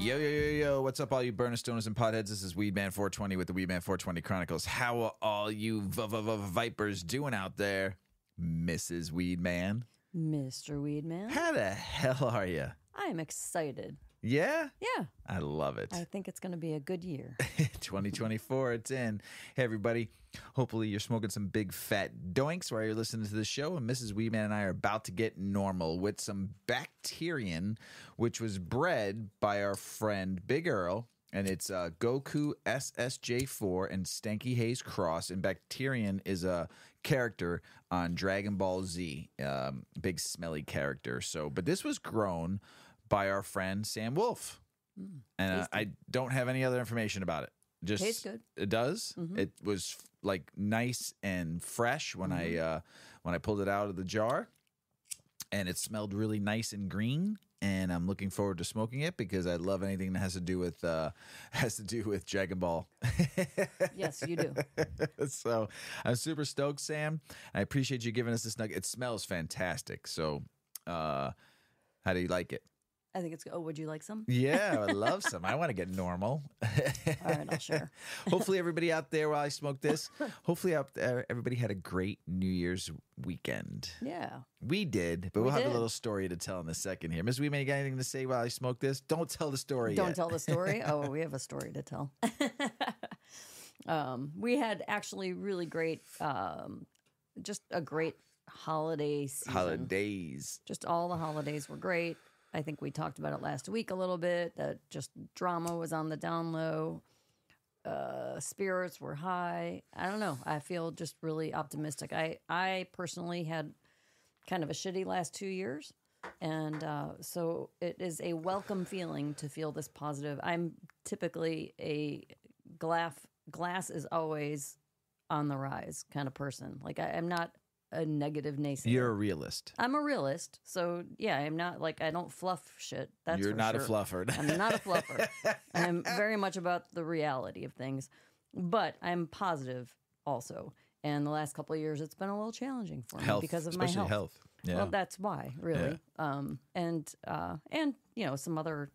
Yo, yo, yo, yo, what's up, all you burner stoners and potheads? This is Weedman 420 with the Weedman 420 Chronicles. How are all you vipers doing out there, Mrs Weedman? Mr Weedman. How the hell are you? I am excited. Yeah? Yeah. I love it. I think it's going to be a good year. 2024, it's in. Hey, everybody. Hopefully you're smoking some big fat doinks while you're listening to the show. And Mrs. Weedman and I are about to get normal with some Bacterian, which was bred by our friend Big Earl. And it's Goku SSJ4 and Stanky Hayes Cross. And Bacterian is a character on Dragon Ball Z. Big smelly character. But this was grown by our friend Sam Wolf. And I don't have any other information about it. Just tastes good. It does. Mm-hmm. It was like nice and fresh when I pulled it out of the jar, and it smelled really nice and green. And I'm looking forward to smoking it because I love anything that has to do with Dragon Ball. Yes, you do. So I'm super stoked, Sam. I appreciate you giving us this nugget. It smells fantastic. So, how do you like it? I think it's good. Oh, would you like some? Yeah, I would love some. I want to get normal. All right, I'll share. Hopefully everybody out there while I smoke this, hopefully out there, everybody had a great New Year's weekend. Yeah. We did, but we'll have a little story to tell in a second here. Ms. Weedman, you got anything to say while I smoke this? Don't tell the story Don't yet. tell the story? Oh, we have a story to tell. We had actually really great, just a great holiday season. Holidays. Just all the holidays were great. I think we talked about it last week a little bit, that just drama was on the down low. Spirits were high. I don't know. I feel just really optimistic. I personally had kind of a shitty last 2 years. And so it is a welcome feeling to feel this positive. I'm typically a glass is always on the rise kind of person. Like I'm not a negative naysayer. You're a realist. I'm a realist. So, yeah, I'm not like, I don't fluff shit. That's You're for not sure. a fluffer. I'm not a fluffer. I'm very much about the reality of things. But I'm positive also. And the last couple of years, it's been a little challenging for me because of my health. Yeah. Well, that's why, really. Yeah. And you know, some other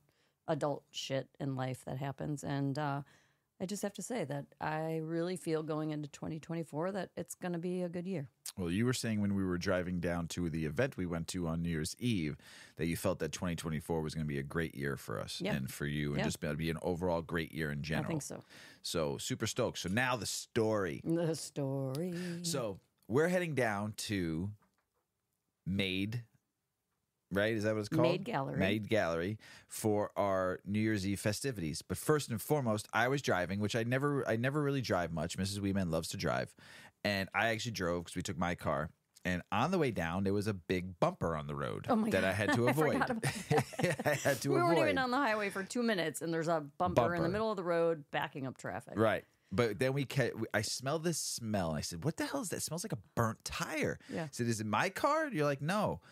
adult shit in life that happens. And I just have to say that I really feel going into 2024 that it's going to be a good year. Well, you were saying when we were driving down to the event we went to on New Year's Eve that you felt that 2024 was going to be a great year for us and for you, and just be an overall great year in general. I think so. So super stoked. So now the story. The story. So we're heading down to Made, right? Is that what it's called? Made Gallery. Made Gallery for our New Year's Eve festivities. But first and foremost, I was driving, which I never really drive much. Mrs. Weedman loves to drive. And I actually drove because we took my car. And on the way down, there was a big bumper on the road that I had to avoid. I forgot about that. I had to we avoid. weren't even on the highway for 2 minutes, and there's a bumper in the middle of the road backing up traffic. Right. But then I smelled this smell. And I said, what the hell is that? It smells like a burnt tire. Yeah. I said, is it my car? You're like, no.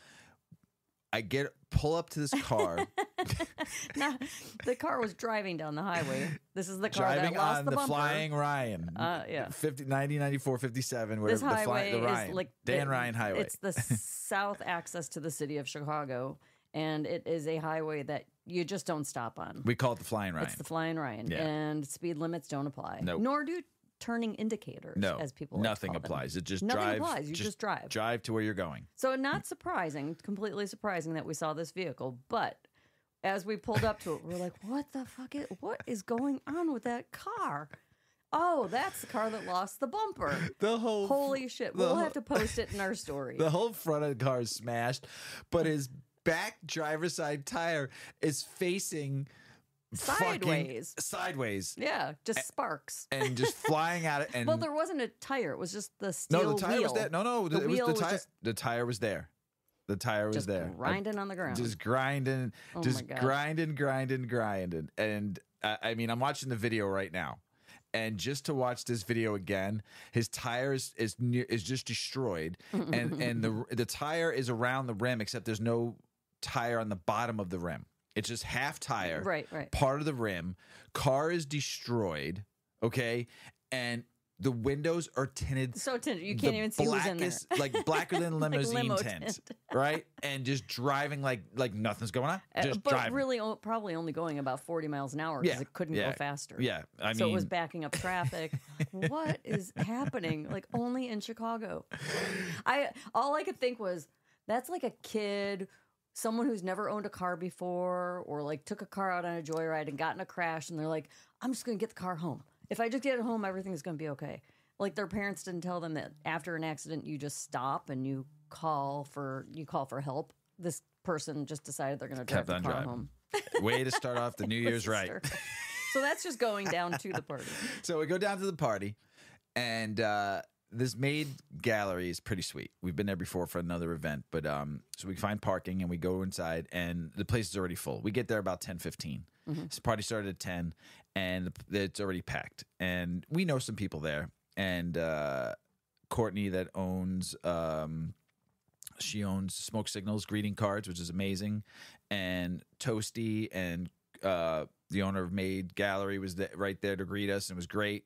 I pull up to this car. Now, the car was driving down the highway. This is the car driving that lost on the bumper. Flying Ryan. Yeah. 90, 94, 57. This highway the Ryan. is like Dan Ryan Highway. It's the south access to the city of Chicago, and it is a highway that you just don't stop on. We call it the Flying Ryan. It's the Flying Ryan, and speed limits don't apply. Nope. Nor do turning indicators, as people like nothing to call applies. them. It just nothing drive. applies. You just drive. Drive to where you're going. So not surprising, completely surprising that we saw this vehicle, but as we pulled up to it, we're like, what the fuck what is going on with that car? Oh, that's the car that lost the bumper. Holy shit. We'll have to post it in our story. The whole front of the car is smashed, but his back driver's side tire is facing sideways. Yeah, just sparks. And just flying at it. And well, there wasn't a tire. It was just the steel wheel. No, the tire was there. No, the wheel was tire. just The tire was there. The tire was there. Grinding on the ground. Just grinding. Oh just my God. grinding. And I mean, I'm watching the video right now. And just to watch this video again, his tire is just destroyed. and the tire is around the rim, except there's no tire on the bottom of the rim. It's just half tire. Right. Part of the rim. Car is destroyed. Okay. And The windows are tinted. So tinted. You can't even see who's in there. Like blacker than limousine limo tint, tint. right? And just driving like nothing's going on. Just but driving. really, probably only going about 40 miles an hour because it couldn't go faster. Yeah, I so mean, it was backing up traffic. What is happening? Like only in Chicago. All I could think was that's like a kid, someone who's never owned a car before, or like took a car out on a joyride and got in a crash, and they're like, "I'm just going to get the car home. If I just get it home, everything's going to be okay." Like their parents didn't tell them that after an accident, you just stop and you call for help. This person just decided they're going to drive the car home. Way to start off the New Year's right. So that's just going down to the party. So we go down to the party, and this maid gallery is pretty sweet. We've been there before for another event, but so we find parking and we go inside, and the place is already full. We get there about 10:15. So the party started at 10, and it's already packed. And we know some people there, and Courtney that owns she owns Smoke Signals greeting cards, which is amazing, and Toasty and the owner of Maid Gallery was right there to greet us, and it was great.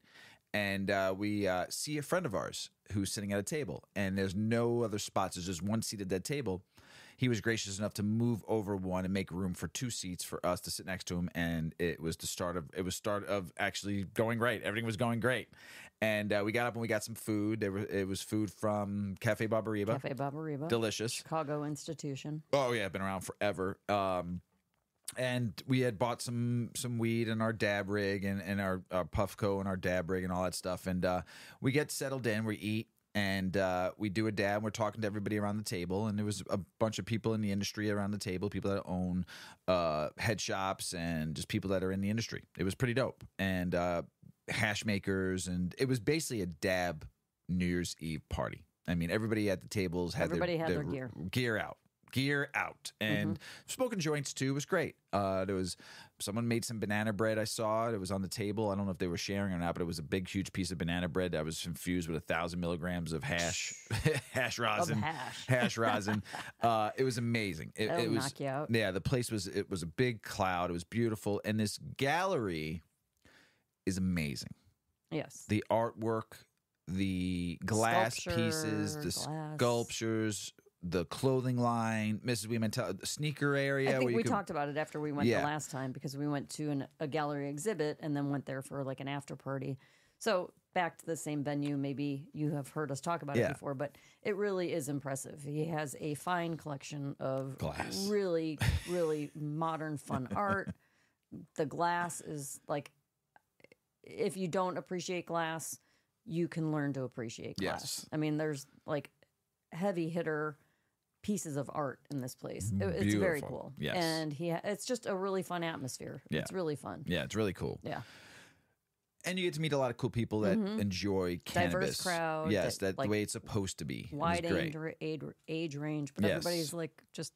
And we see a friend of ours who's sitting at a table, and there's no other spots. There's just one seat at that table. He was gracious enough to move over one and make room for 2 seats for us to sit next to him. And it was the start of actually going right. Everything was going great. And we got up and we got some food. It was food from Cafe Barbariba. Cafe Barbariba. Delicious. Chicago institution. Oh, yeah. Been around forever. And we had bought some weed and our dab rig and our Puffco and our dab rig and all that stuff. And we get settled in. We eat. And we do a dab. We're talking to everybody around the table, and there was a bunch of people in the industry around the table, people that own head shops and just people that are in the industry. It was pretty dope. And hash makers, and it was basically a dab New Year's Eve party. I mean, everybody at the tables had their gear out, and smoking joints too was great. There was someone made some banana bread. I saw it was on the table. I don't know if they were sharing or not, but it was a big, huge piece of banana bread that was infused with 1,000 milligrams of hash rosin. Hash rosin. It was amazing. It was knock you out. Yeah, the place was a big cloud. It was beautiful, and this gallery is amazing. Yes, the artwork, the glass pieces, the sculptures. The clothing line, Mrs. Weedman, the sneaker area. I think we talked about it after we went the last time, because we went to a gallery exhibit and then went there for like an after party. So back to the same venue. Maybe you have heard us talk about it before, but it really is impressive. He has a fine collection of glass. Really, really modern, fun art. The glass is like, if you don't appreciate glass, you can learn to appreciate glass. Yes. I mean, there's like heavy hitter pieces of art in this place. It's very cool. Yes. And it's just a really fun atmosphere. Yeah. It's really fun. Yeah, it's really cool. Yeah. And you get to meet a lot of cool people that enjoy cannabis. Diverse crowd. Yes, the way it's supposed to be. Wide age range, but everybody's like just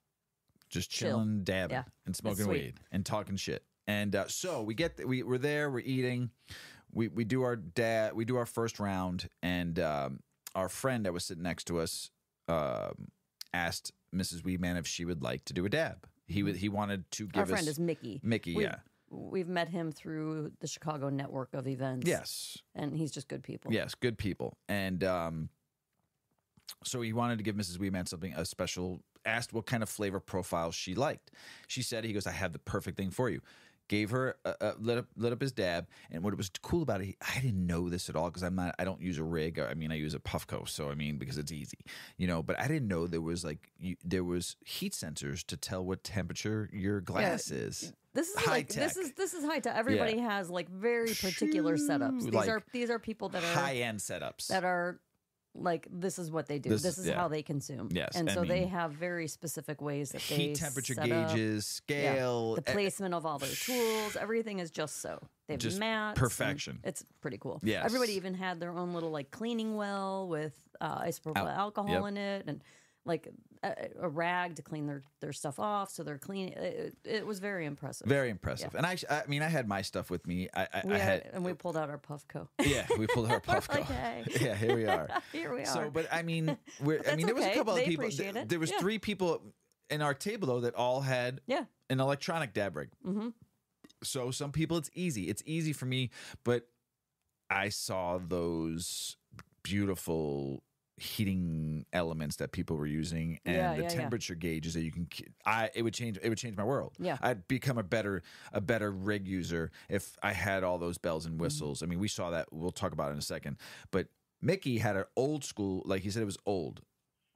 chilling, dabbing, and smoking weed and talking shit. And so we're there, we're eating, we do our first round, and our friend that was sitting next to us asked Mrs. Weedman if she would like to do a dab. He wanted to give us... Our friend is Mickey. Yeah. We've met him through the Chicago network of events. Yes. And he's just good people. Yes, good people. And so he wanted to give Mrs. Weedman a special... Asked what kind of flavor profile she liked. She said, he goes, I have the perfect thing for you. Gave her lit up his dab, and what was cool about it, I didn't know this at all because I don't use a rig. I mean, I use a Puffco, so I mean because it's easy, But I didn't know there was there was heat sensors to tell what temperature your glass is. This is high tech. This is high tech. Everybody has like very particular setups. These are people that are high end setups that are. Like, this is what they do. This is how they consume. Yes. And so they have very specific ways that they heat temperature gauges, scale. The placement of all their tools. Everything is just so. They have just mats. Perfection. It's pretty cool. Yes. Everybody even had their own little, like, cleaning well with isopropyl alcohol in it. And, like, a rag to clean their stuff off. So they're clean. It was very impressive. Very impressive. Yeah. And I had my stuff with me. And we pulled out our Puffco. Yeah, we pulled out our Puffco. Like, hey. Yeah, here we are. Here we are. So, but I mean, there was a couple of people. There was 3 people in our table though that all had an electronic dab rig. Mm-hmm. So some people it's easy. It's easy for me, but I saw those beautiful heating elements that people were using, and the temperature gauges that you can. It would change my world. Yeah, I'd become a better rig user if I had all those bells and whistles. I mean, we saw that. We'll talk about it in a second. But Mickey had an old school, like he said, it was old.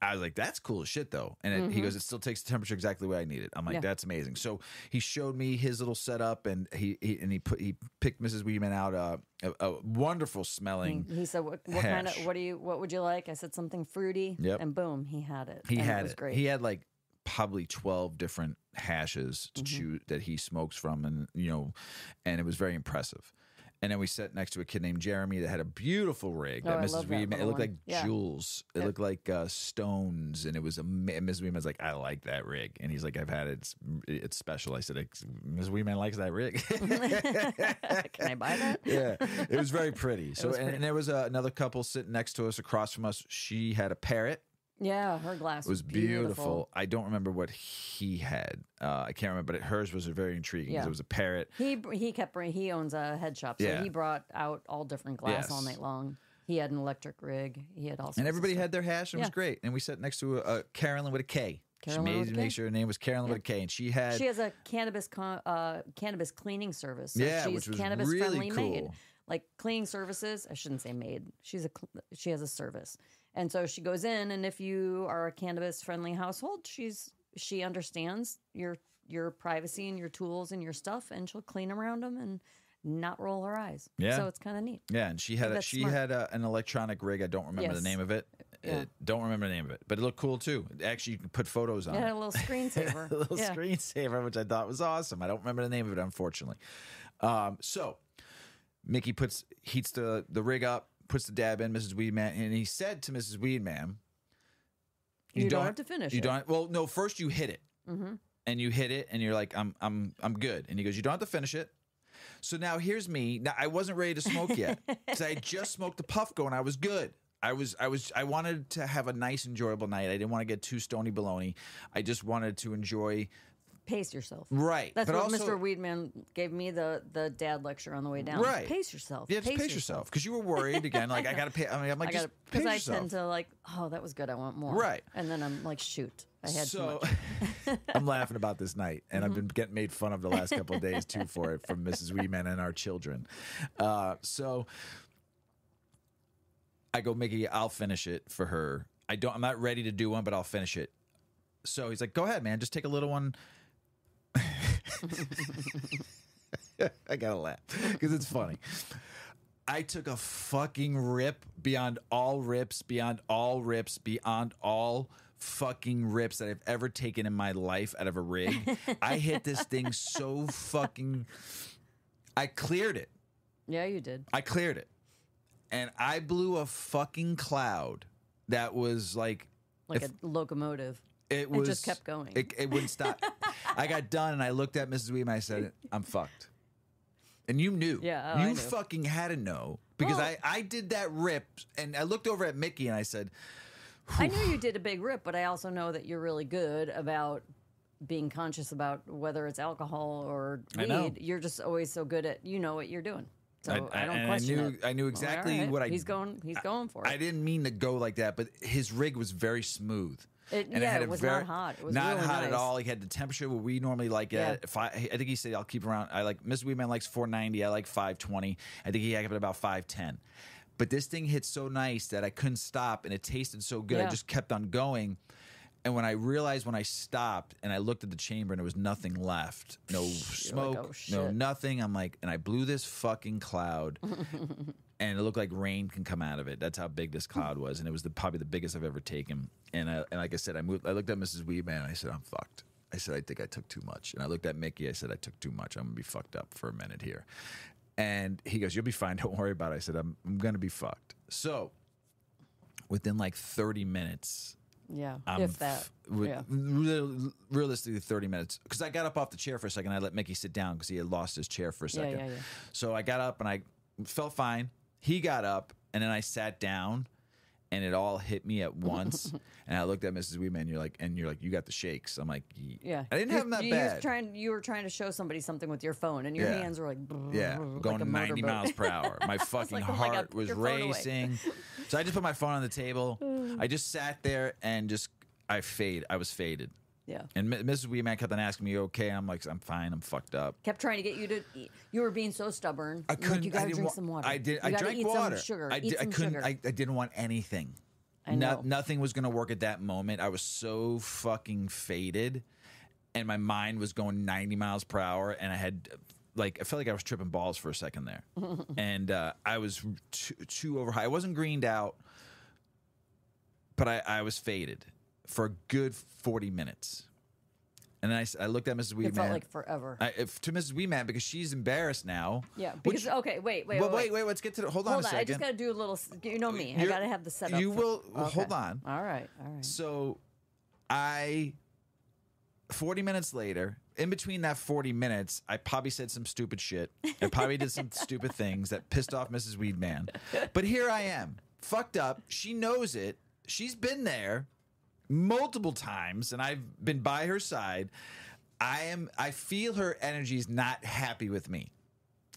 I was like, that's cool as shit, though. And he goes, it still takes the temperature exactly the way I need it. I'm like, that's amazing. So he showed me his little setup, and he picked Mrs. Weedman out a wonderful smelling. He said, what kind of, what would you like? I said something fruity. Yep. And boom, he had it. It was great. He had like probably 12 different hashes to choose that he smokes from, and and it was very impressive. And then we sat next to a kid named Jeremy that had a beautiful rig that Mrs. Weedman. It looked like jewels. It looked like stones, and it was Mrs. Weedman's like, I like that rig, and he's like, I've had it. It's special. I said, Mrs. Weedman likes that rig. Can I buy that? Yeah, it was very pretty. So and there was another couple sitting next to us, across from us. She had a parrot. Yeah, her glass was beautiful. I don't remember what he had. I can't remember, but hers was very intriguing. It was a parrot. He owns a head shop, so he brought out all different glass all night long. He had an electric rig. He had all sorts and everybody of had their hash, and it was great. And we sat next to a Carolyn with a K. She made to make sure her name was Carolyn with a K, and she has a cannabis cleaning service. So she's which was cannabis really friendly cool. made. Like cleaning services, I shouldn't say made. She has a service. And so she goes in, and if you are a cannabis-friendly household, she understands your privacy and your tools and your stuff, and she'll clean around them and not roll her eyes. Yeah, so it's kind of neat. Yeah, and she had an electronic rig. I don't remember the name of it. Yeah. Don't remember the name of it, but it looked cool too. Actually, you could put photos on it. It had a little screensaver. A little screensaver, which I thought was awesome. I don't remember the name of it, unfortunately. So Mickey heats the rig up, puts the dab in, Mrs. Weedman, and he said to Mrs. Weedman, "You don't have to finish it. You don't. Well, no. First, you hit it, and you hit it, and you're like, I'm good." And he goes, "You don't have to finish it." So now here's me. Now I wasn't ready to smoke yet, because I had just smoked the puff go, and I was good. I wanted to have a nice, enjoyable night. I didn't want to get too stony baloney. I just wanted to enjoy. Pace yourself. Right. That's what Mr. Weedman gave me the dad lecture on the way down. Right. Pace yourself. Yeah, pace yourself. Because you were worried again. Like, I got to pay. I mean, I'm like, just pace yourself. Because I tend to like, oh, that was good. I want more. Right. And then I'm like, shoot, I had too much. I'm laughing about this night. And I've been getting made fun of the last couple of days, too, for it from Mrs. Weedman and our children. So I go, Mickey, I'll finish it for her. I'm not ready to do one, but I'll finish it. So he's like, go ahead, man. Just take a little one. I gotta laugh because it's funny. I took a fucking rip beyond all rips, beyond all rips, beyond all fucking rips that I've ever taken in my life out of a rig. I hit this thing so fucking. I cleared it. Yeah, you did. I cleared it, and I was a fucking cloud that was like a locomotive. It just kept going. It wouldn't stop. I got done, and I looked at Mrs. Weedman. I said, I'm fucked. And you knew. Yeah, you I knew. fucking had to know. Because I did that rip, and I looked over at Mickey, and I said, I knew you did a big rip, but I also know that you're really good about being conscious about whether it's alcohol or weed. I know. You're just always so good at, you know what you're doing. So I don't question it. I knew exactly what I... He's going for it. I didn't mean to go like that, but his rig was very smooth. It was not hot. It was not really hot nice. at all. He had the temperature where we normally like it. If I think he said I'll keep around. Mr. Weedman likes 490. I like 520. I think he had it about 510. But this thing hit so nice that I couldn't stop, and it tasted so good. I just kept on going. And when I realized when I stopped and I looked at the chamber and there was nothing left, no smoke, like, oh, no nothing, I'm like, and I blew this fucking cloud. And it looked like rain can come out of it. That's how big this cloud was, and it was probably the biggest I've ever taken. And like I said, I looked at Mrs. Weedman, and I said, I'm fucked. I said, I think I took too much. And I looked at Mickey. I said, I took too much. I'm gonna be fucked up for a minute here. And he goes, you'll be fine. Don't worry about it. I said, I'm gonna be fucked. So within like 30 minutes. Yeah, if that. Realistically, 30 minutes. Because I got up off the chair for a second. I let Mickey sit down because he had lost his chair for a second. Yeah. So I got up and I felt fine. He got up, and then I sat down, and it all hit me at once. And I looked at Mrs. Weedman, you're like, you got the shakes. I'm like, yeah. I didn't have them that bad. You were trying to show somebody something with your phone, and your hands were like, going like 90 miles per hour. My fucking like, oh my heart God, was your phone away. racing. So I just put my phone on the table. I just sat there and I was faded. Yeah. And Mrs. Weedman kept on asking me, "You okay?" And I'm like, "I'm fine. I'm fucked up." Kept trying to get you to eat. You were being so stubborn. I couldn't. Like, you got to drink some water. I did. You I drank eat water. Some sugar. I couldn't. Sugar. I didn't want anything. I know. Nothing was going to work at that moment. I was so fucking faded, and my mind was going 90 miles per hour, and I felt like I was tripping balls for a second there, and I was too over high. I wasn't greened out, but I was faded for a good 40 minutes. And then I looked at Mrs. Weedman. It felt like forever. To Mrs. Weedman, because she's embarrassed now. Yeah. Because, okay, wait. Let's get to the... Hold on a second. I just got to do a little... You know me. I got to have the setup. You will... Okay. Hold on. All right. So, 40 minutes later, in between that 40 minutes, I probably said some stupid shit. I probably did some stupid things that pissed off Mrs. Weedman. But here I am, fucked up. She knows it. She's been there multiple times, and I've been by her side. I feel her energy is not happy with me,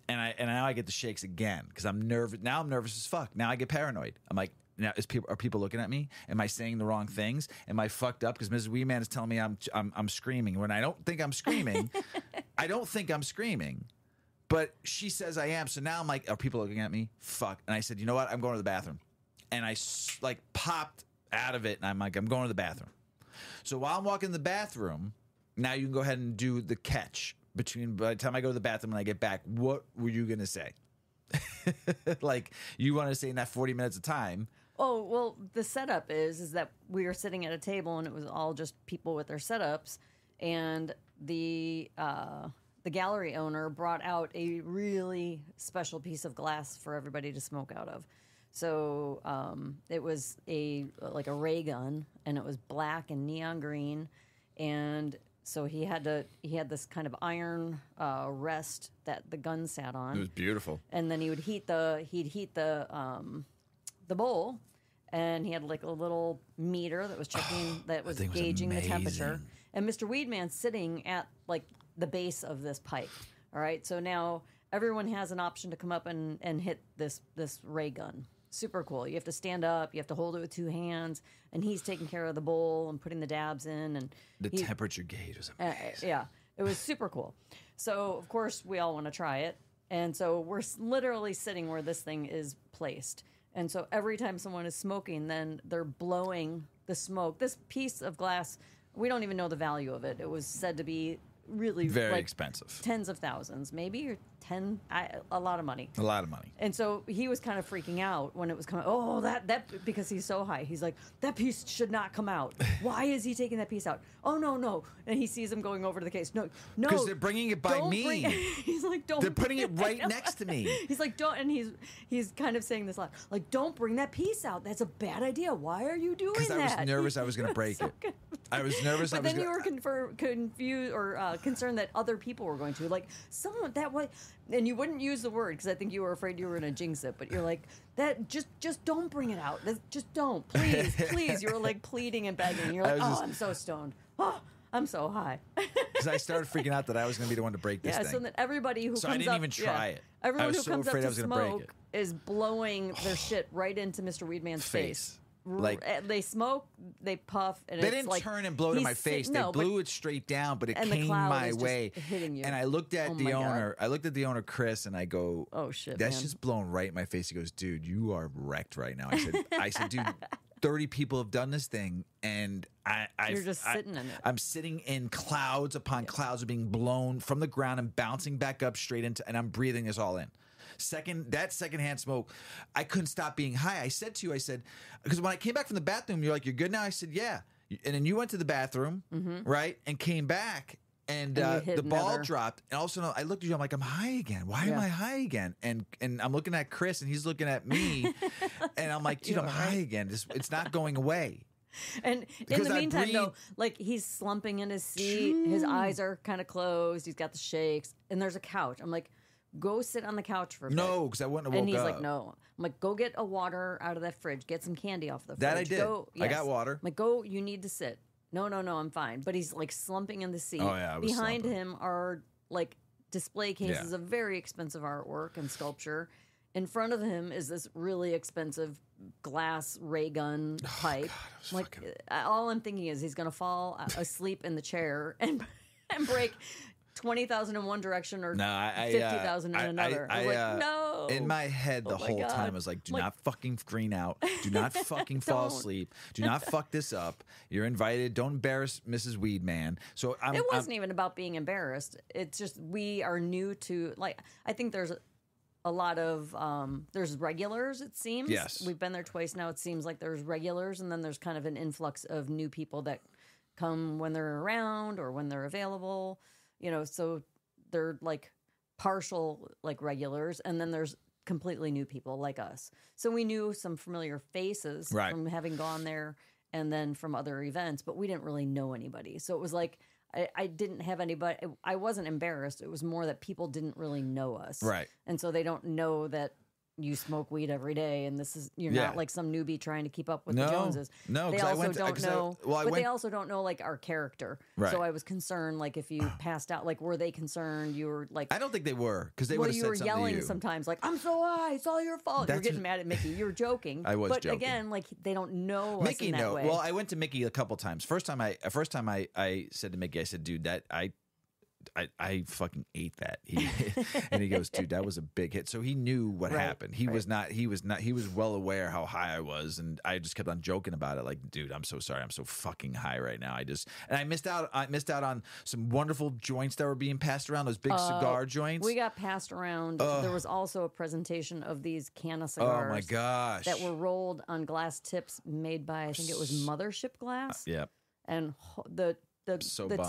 and now I get the shakes again because I'm nervous. Now I'm nervous as fuck. Now I get paranoid. I'm like, now are people looking at me? Am I saying the wrong things? Am I fucked up? Because Mrs. Weedman is telling me I'm screaming when I don't think I'm screaming. I don't think I'm screaming, but she says I am. So now I'm like, are people looking at me? Fuck. And I said, you know what? I'm going to the bathroom, and I popped out of it, and I'm like, I'm going to the bathroom. So while I'm walking in the bathroom, now you can go ahead and do the catch by the time I go to the bathroom and I get back. What were you gonna say? Like, you want to say in that 40 minutes of time? Oh, well, the setup is that we were sitting at a table, and it was all just people with their setups, and the gallery owner brought out a really special piece of glass for everybody to smoke out of. So it was a ray gun, and it was black and neon green, and so he had this kind of iron rest that the gun sat on. It was beautiful. And then he'd heat the bowl, and he had like a little meter that was checking that was gauging the temperature. And Mr. Weedman's sitting at like the base of this pipe. All right, so now everyone has an option to come up and hit this ray gun. Super cool. You have to stand up. You have to hold it with two hands, and he's taking care of the bowl and putting the dabs in. And the temperature gauge was amazing. Yeah, it was super cool. So of course we all want to try it, and so we're literally sitting where this thing is placed. And so every time someone is smoking, then they're blowing the smoke. This piece of glass, we don't even know the value of it. It was said to be really very expensive, tens of thousands, maybe, or a lot of money. A lot of money. And so he was kind of freaking out when it was coming. Oh, that because he's so high. He's like, that piece should not come out. Why is he taking that piece out? Oh no. And he sees him going over to the case. No, because they're bringing it by me. He's like, don't. They're putting it right next to me. He's like, don't. And he's kind of saying this loud, like, don't bring that piece out. That's a bad idea. Why are you doing that? Because I was nervous I was going to break it. I was nervous. But then you were confused or concerned that other people were going to, like, someone that way. And you wouldn't use the word because I think you were afraid you were going to jinx it. But you're like, that just don't bring it out. Just don't, please. You were like pleading and begging. You're like, I'm so stoned. Oh, I'm so high. Because I started freaking out that I was going to be the one to break this thing. Yeah, so that everybody who comes up... I didn't even try it. Everyone who comes up to smoke is blowing their shit right into Mr. Weedman's face. Like, they smoke, they puff, and they it's didn't like, turn and blow to my face. They blew it straight down, but it came my way. Hitting you. And I looked at the owner. I looked at the owner, Chris, and I go, "Oh shit, that's just blown right in my face." He goes, "Dude, you are wrecked right now." I said, "Dude, 30 people have done this thing, and you're just sitting in it." I'm sitting in clouds upon clouds of being blown from the ground and bouncing back up straight into, and I'm breathing this all in. Secondhand smoke, I couldn't stop being high. I said to you, because when I came back from the bathroom, you're like, "You're good now?" I said, "Yeah." And then you went to the bathroom, right, and came back, and the ball dropped, and all of a sudden I looked at you. I'm like, "I'm high again. Why am I high again?" And I'm looking at Chris, and he's looking at me, and I'm like, "Dude, I'm high again. It's not going away." And in the meantime, though, like, he's slumping in his seat, his eyes are kind of closed, he's got the shakes, and there's a couch. I'm like, go sit on the couch for a bit. No, because I wouldn't have And woke he's up. like, no. I'm like, go get a water out of that fridge. Get some candy off the fridge. That I did. Go, I got water. I'm like, go, you need to sit. No, I'm fine. But he's like slumping in the seat. Oh, yeah, I was Behind slumping. him are like display cases of very expensive artwork and sculpture. In front of him is this really expensive glass ray gun pipe. All I'm thinking is he's going to fall asleep in the chair and break 20,000 in one direction or 50,000 in another. I'm like, no. In my head, the whole time I was like, do not fucking screen out. Do not fucking fall asleep. Do not fuck this up. You're invited. Don't embarrass Mrs. Weedman. So it wasn't even about being embarrassed. It's just we are new to, like, I think there's a lot of, there's regulars, it seems. Yes. We've been there twice now. It seems like there's regulars, and then there's kind of an influx of new people that come when they're around or when they're available. You know, so they're like partial like regulars, and then there's completely new people like us. So we knew some familiar faces from having gone there and then from other events, but we didn't really know anybody. So it was like I didn't have anybody. I wasn't embarrassed. It was more that people didn't really know us. Right. And so they don't know that you smoke weed every day, and this is you're not like some newbie trying to keep up with the Joneses. No, they also don't know. They also don't know like our character. Right. So I was concerned, like if you passed out, like were they concerned? You were like, I don't think they were because they would have said something to you. You were yelling sometimes, like I'm so high, it's all your fault. You're getting mad at Mickey. You were joking. I was joking. But again, like they don't know Mickey. Us in that way. Well, I went to Mickey a couple times. First time I said to Mickey, I said, dude, that I fucking ate that. And he goes, dude, that was a big hit. So he knew what happened. He was well aware how high I was, and I just kept on joking about it. Like, dude, I'm so sorry. I'm so fucking high right now. I missed out on some wonderful joints that were being passed around, those big cigar joints. We got passed around. There was also a presentation of these Canna cigars. Oh my gosh. That were rolled on glass tips made by, I think it was Mothership Glass. Yep. And the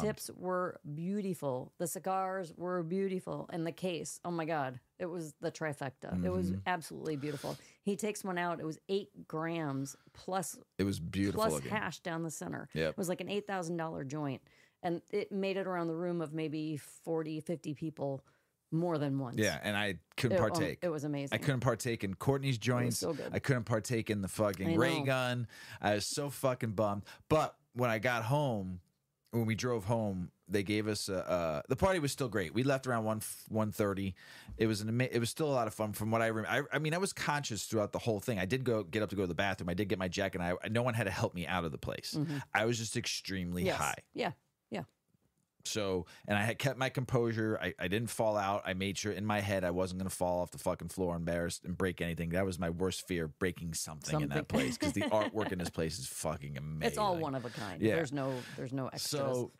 tips were beautiful. The cigars were beautiful. And the case, oh my God, it was the trifecta. Mm-hmm. It was absolutely beautiful. He takes one out. It was 8 grams plus. It was beautiful. Plus hash down the center. Yep. It was like an $8,000 joint. And it made it around the room of maybe 40, 50 people more than once. Yeah, and I couldn't partake. It was amazing. I couldn't partake in Courtney's joints. So good. I couldn't partake in the fucking ray gun. I was so fucking bummed. But when I got home, when we drove home, they gave us the party was still great. We left around 1:30. It was still a lot of fun from what I remember. I mean, I was conscious throughout the whole thing. I did get up to go to the bathroom. I did get my jacket. And no one had to help me out of the place. Mm-hmm. I was just extremely high. Yeah. So, and I had kept my composure. I didn't fall out. I made sure in my head I wasn't going to fall off the fucking floor embarrassed and break anything. That was my worst fear, breaking something. In that place, because the artwork in this place is fucking amazing. It's all one of a kind. Yeah. There's no extras. So,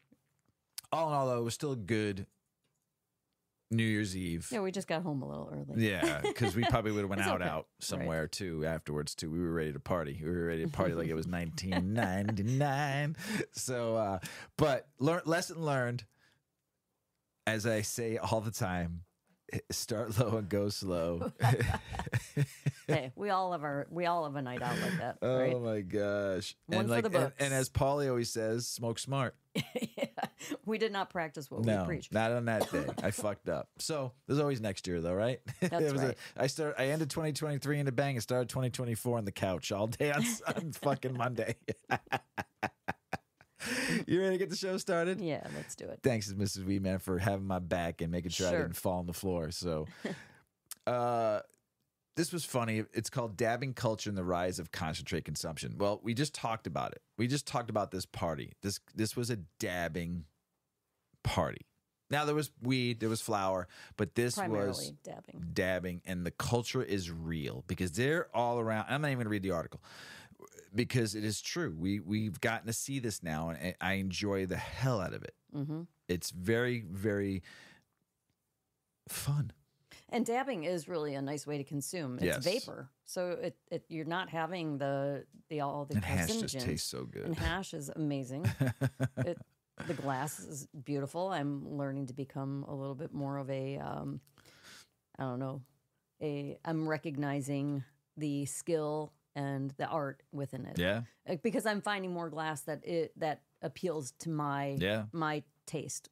all in all, though, it was still a good New Year's Eve. Yeah, we just got home a little early. Yeah, because we probably would have went out somewhere too afterwards too. We were ready to party. We were ready to party like it was 1999. So, but lesson learned, as I say all the time, start low and go slow. Hey, we all have a night out like that. Right? Oh my gosh! One for the books. And as Paulie always says, smoke smart. Yeah, we did not practice what we preached. Not on that day. I fucked up. So there's always next year, though, right? That's right. I ended 2023 in a bang and started 2024 on the couch all day on fucking Monday. You ready to get the show started? Yeah, let's do it. Thanks, Mrs. Weedman, for having my back and making sure I didn't fall on the floor. So, this was funny. It's called Dabbing Culture and the Rise of Concentrate Consumption. Well, we just talked about it. We just talked about this party. This was a dabbing party. Now, there was weed, there was flower, but this primarily was dabbing. And the culture is real because they're all around. I'm not even going to read the article because it is true. We've gotten to see this now, and I enjoy the hell out of it. Mm-hmm. It's very, very fun. And dabbing is really a nice way to consume. It's vapor, so you're not having the all the and hash just tastes so good. And hash is amazing. The glass is beautiful. I'm learning to become a little bit more of a I don't know. I'm recognizing the skill and the art within it. Yeah. Because I'm finding more glass that appeals to my taste.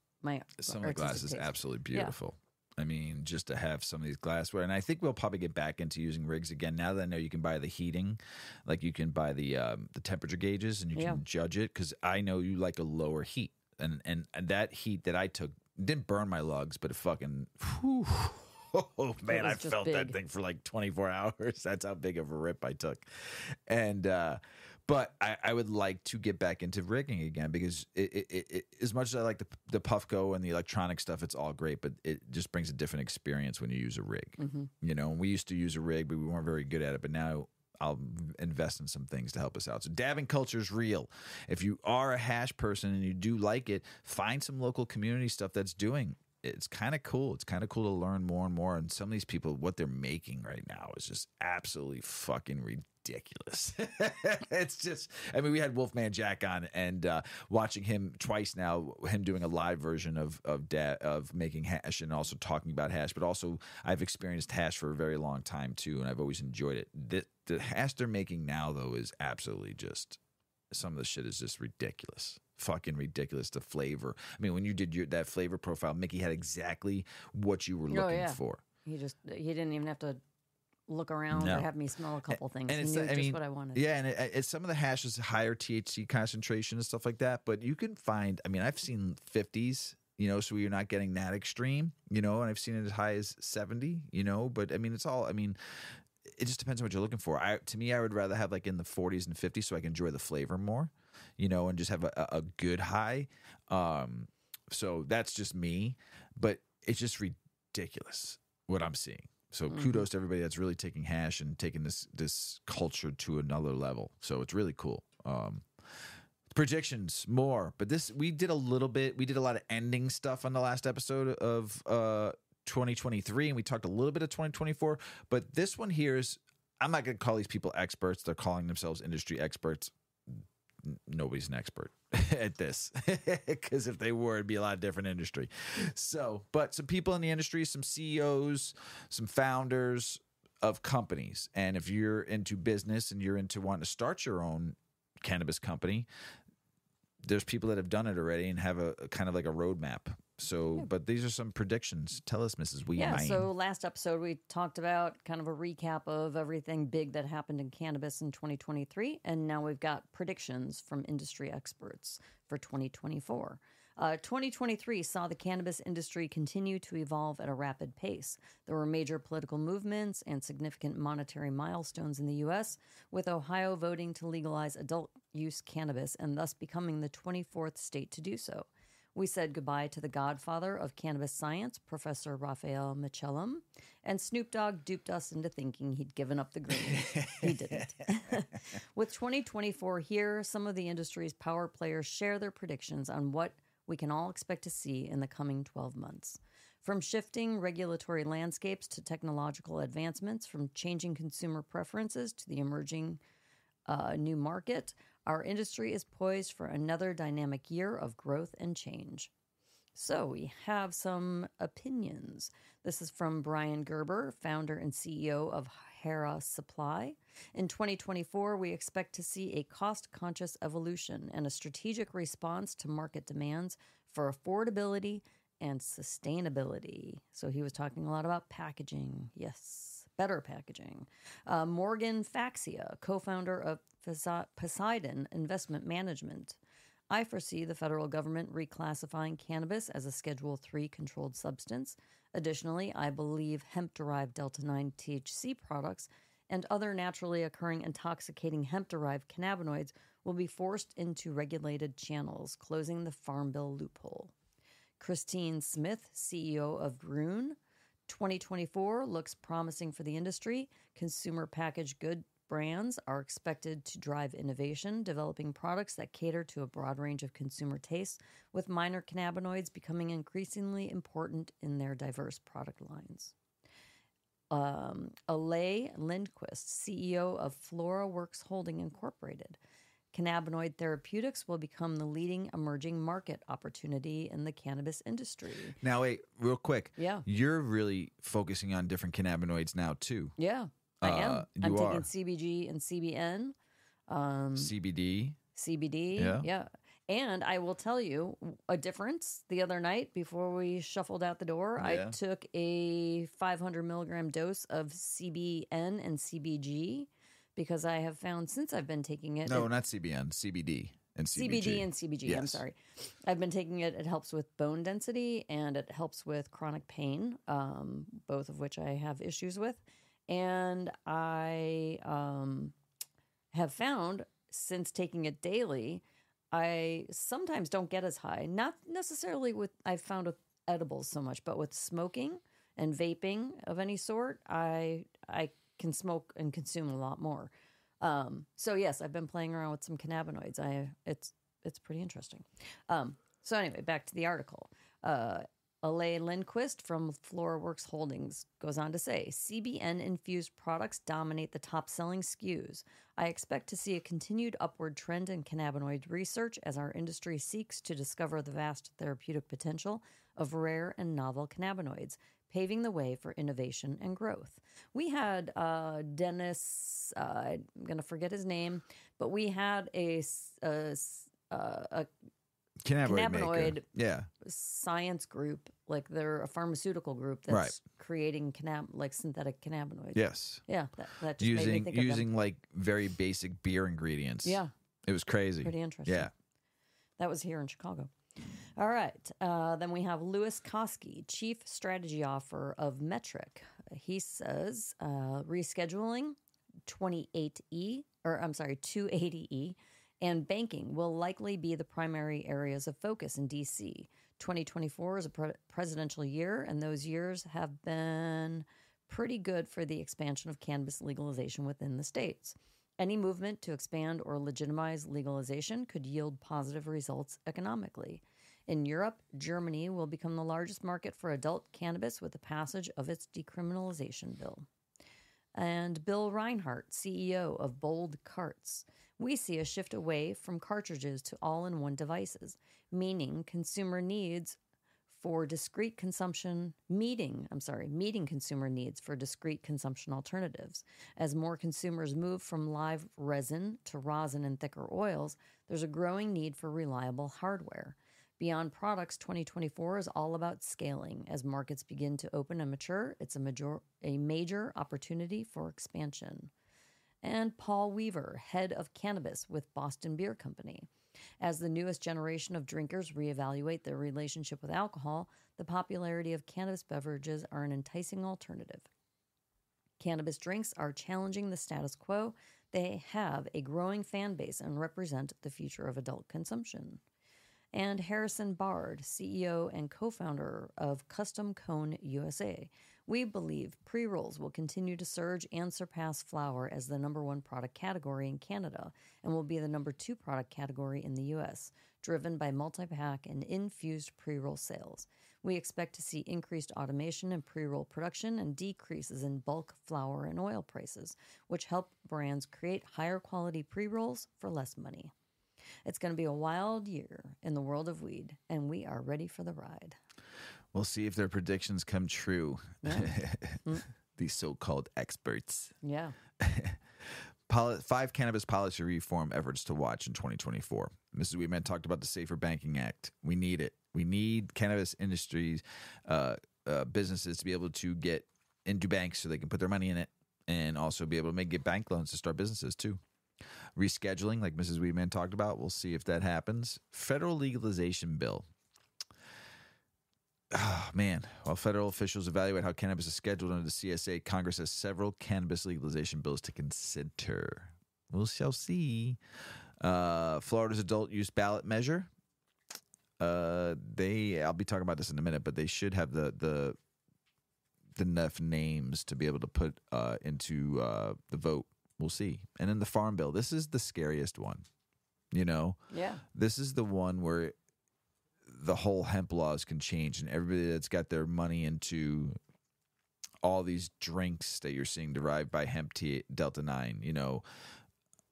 Some of the glass is absolutely beautiful. I mean, just to have some of these glassware. And I think we'll probably get back into using rigs again. Now that I know you can buy the heating, like you can buy the temperature gauges and you can judge it, because I know you like a lower heat. And that heat that I took didn't burn my lugs, but it fucking, whew, oh man, I felt that thing for like 24 hours. That's how big of a rip I took. And, but I would like to get back into rigging again, because it as much as I like the Puffco and the electronic stuff, it's all great, but it just brings a different experience when you use a rig. You know, we used to use a rig, but we weren't very good at it. But now I'll invest in some things to help us out. So dabbing culture is real. If you are a hash person and you do like it, find some local community stuff that's doing. It's kind of cool. It's kind of cool to learn more and more. And some of these people, what they're making right now is just absolutely fucking ridiculous. It's just, I mean, we had Wolfman Jack on, and watching him twice now, him doing a live version of making hash and also talking about hash. But also, I've experienced hash for a very long time too, and I've always enjoyed it. The hash they're making now, though, is absolutely just, some of the shit is just ridiculous. Fucking ridiculous. The flavor. I mean, when you did that flavor profile, Mickey had exactly what you were looking for. He didn't even have to look around or have me smell a couple things. And he knew just what I wanted. Yeah, and it's some of the hash is higher THC concentration and stuff like that. But you can find, I mean, I've seen 50s, you know, so you're not getting that extreme, you know, and I've seen it as high as 70, you know, but I mean, it's all, I mean, it just depends on what you're looking for. To me, I would rather have like in the 40s and 50s so I can enjoy the flavor more, you know, and just have a good high. So that's just me, but it's just ridiculous what I'm seeing. So kudos to everybody that's really taking hash and taking this culture to another level. So it's really cool. Predictions, more. But we did a little bit. We did a lot of ending stuff on the last episode of 2023, and we talked a little bit of 2024. But this one here is, I'm not going to call these people experts. They're calling themselves industry experts. Nobody's an expert at this, because if they were, it'd be a lot different industry. So, but some people in the industry, some CEOs, some founders of companies. And if you're into business and you're into wanting to start your own cannabis company, there's people that have done it already and have a kind of like a roadmap. So, but these are some predictions. Tell us, Mrs. Weedman. Yeah, so last episode we talked about kind of a recap of everything big that happened in cannabis in 2023, and now we've got predictions from industry experts for 2024. 2023 saw the cannabis industry continue to evolve at a rapid pace. There were major political movements and significant monetary milestones in the U.S., with Ohio voting to legalize adult use cannabis and thus becoming the 24th state to do so. We said goodbye to the godfather of cannabis science, Professor Raphael Michelum, and Snoop Dogg duped us into thinking he'd given up the green. He didn't. With 2024 here, some of the industry's power players share their predictions on what we can all expect to see in the coming 12 months. From shifting regulatory landscapes to technological advancements, from changing consumer preferences to the emerging new market, our industry is poised for another dynamic year of growth and change. So we have some opinions. This is from Brian Gerber, founder and CEO of Hera Supply. In 2024, we expect to see a cost-conscious evolution and a strategic response to market demands for affordability and sustainability. So he was talking a lot about packaging. Yes, better packaging. Morgan Faxia, co-founder of Poseidon Investment Management. I foresee the federal government reclassifying cannabis as a Schedule III controlled substance. Additionally, I believe hemp-derived Delta-9 THC products and other naturally occurring intoxicating hemp-derived cannabinoids will be forced into regulated channels, closing the Farm Bill loophole. Christine Smith, CEO of Grune. 2024 looks promising for the industry. Consumer packaged good brands are expected to drive innovation, developing products that cater to a broad range of consumer tastes, with minor cannabinoids becoming increasingly important in their diverse product lines. Alay Lindquist, CEO of Flora Works Holding Incorporated. Cannabinoid therapeutics will become the leading emerging market opportunity in the cannabis industry. Now, wait, real quick. Yeah. You're really focusing on different cannabinoids now, too. Yeah, I am. I'm taking are. CBG and CBN. CBD. CBD. Yeah. And I will tell you a difference. The other night, before we shuffled out the door, I took a 500 milligram dose of CBN and CBG because I have found since I've been taking it. No, not CBN, CBD and CBG. CBD and CBG, yes. I'm sorry. I've been taking it. It helps with bone density and it helps with chronic pain, both of which I have issues with. And I have found since taking it daily, I sometimes don't get as high. Not necessarily with, I've found with edibles so much, but with smoking and vaping of any sort, I can smoke and consume a lot more. So yes, I've been playing around with some cannabinoids. It's pretty interesting. So anyway, back to the article. Alay Lindquist from FloraWorks Holdings goes on to say, CBN-infused products dominate the top-selling SKUs. I expect to see a continued upward trend in cannabinoid research as our industry seeks to discover the vast therapeutic potential of rare and novel cannabinoids, paving the way for innovation and growth. We had Dennis, I'm going to forget his name, but we had a cannabinoid science group, like they're a pharmaceutical group that's creating synthetic cannabinoids. Yes. Yeah. That just made me think using like very basic beer ingredients. Yeah. It was crazy. Pretty interesting. Yeah. That was here in Chicago. All right. Then we have Louis Koski, Chief Strategy Officer of Metric. He says rescheduling 280E and banking will likely be the primary areas of focus in D.C. 2024 is a presidential year, and those years have been pretty good for the expansion of cannabis legalization within the states. Any movement to expand or legitimize legalization could yield positive results economically. In Europe, Germany will become the largest market for adult cannabis with the passage of its decriminalization bill. And Bill Reinhart, CEO of Bold Carts. We see a shift away from cartridges to all-in-one devices, meeting consumer needs for discrete consumption, meeting consumer needs for discrete consumption alternatives. As more consumers move from live resin to rosin and thicker oils, there's a growing need for reliable hardware. Beyond Products 2024 is all about scaling. As markets begin to open and mature, it's a major opportunity for expansion. And Paul Weaver, head of Cannabis with Boston Beer Company. As the newest generation of drinkers reevaluate their relationship with alcohol, the popularity of cannabis beverages are an enticing alternative. Cannabis drinks are challenging the status quo. They have a growing fan base and represent the future of adult consumption. And Harrison Bard, CEO and co-founder of Custom Cone USA. We believe pre-rolls will continue to surge and surpass flower as the number one product category in Canada and will be the number two product category in the U.S., driven by multi-pack and infused pre-roll sales. We expect to see increased automation in pre-roll production and decreases in bulk flower and oil prices, which help brands create higher quality pre-rolls for less money. It's going to be a wild year in the world of weed, and we are ready for the ride. We'll see if their predictions come true. Yeah. These so-called experts. Yeah. 5 cannabis policy reform efforts to watch in 2024. Mrs. Weedman talked about the Safer Banking Act. We need it. We need cannabis industries, businesses to be able to get into banks so they can put their money in it and also be able to get bank loans to start businesses too. Rescheduling, like Mrs. Weedman talked about, we'll see if that happens. Federal legalization bill. Oh, man. While federal officials evaluate how cannabis is scheduled under the CSA, Congress has several cannabis legalization bills to consider. We shall see. Florida's adult use ballot measure. I'll be talking about this in a minute, but they should have the enough names to be able to put into the vote. We'll see. And then the farm bill. This is the scariest one. Yeah. This is the one where the whole hemp laws can change, and everybody that's got their money into all these drinks that you're seeing derived by hemp tea, Delta 9,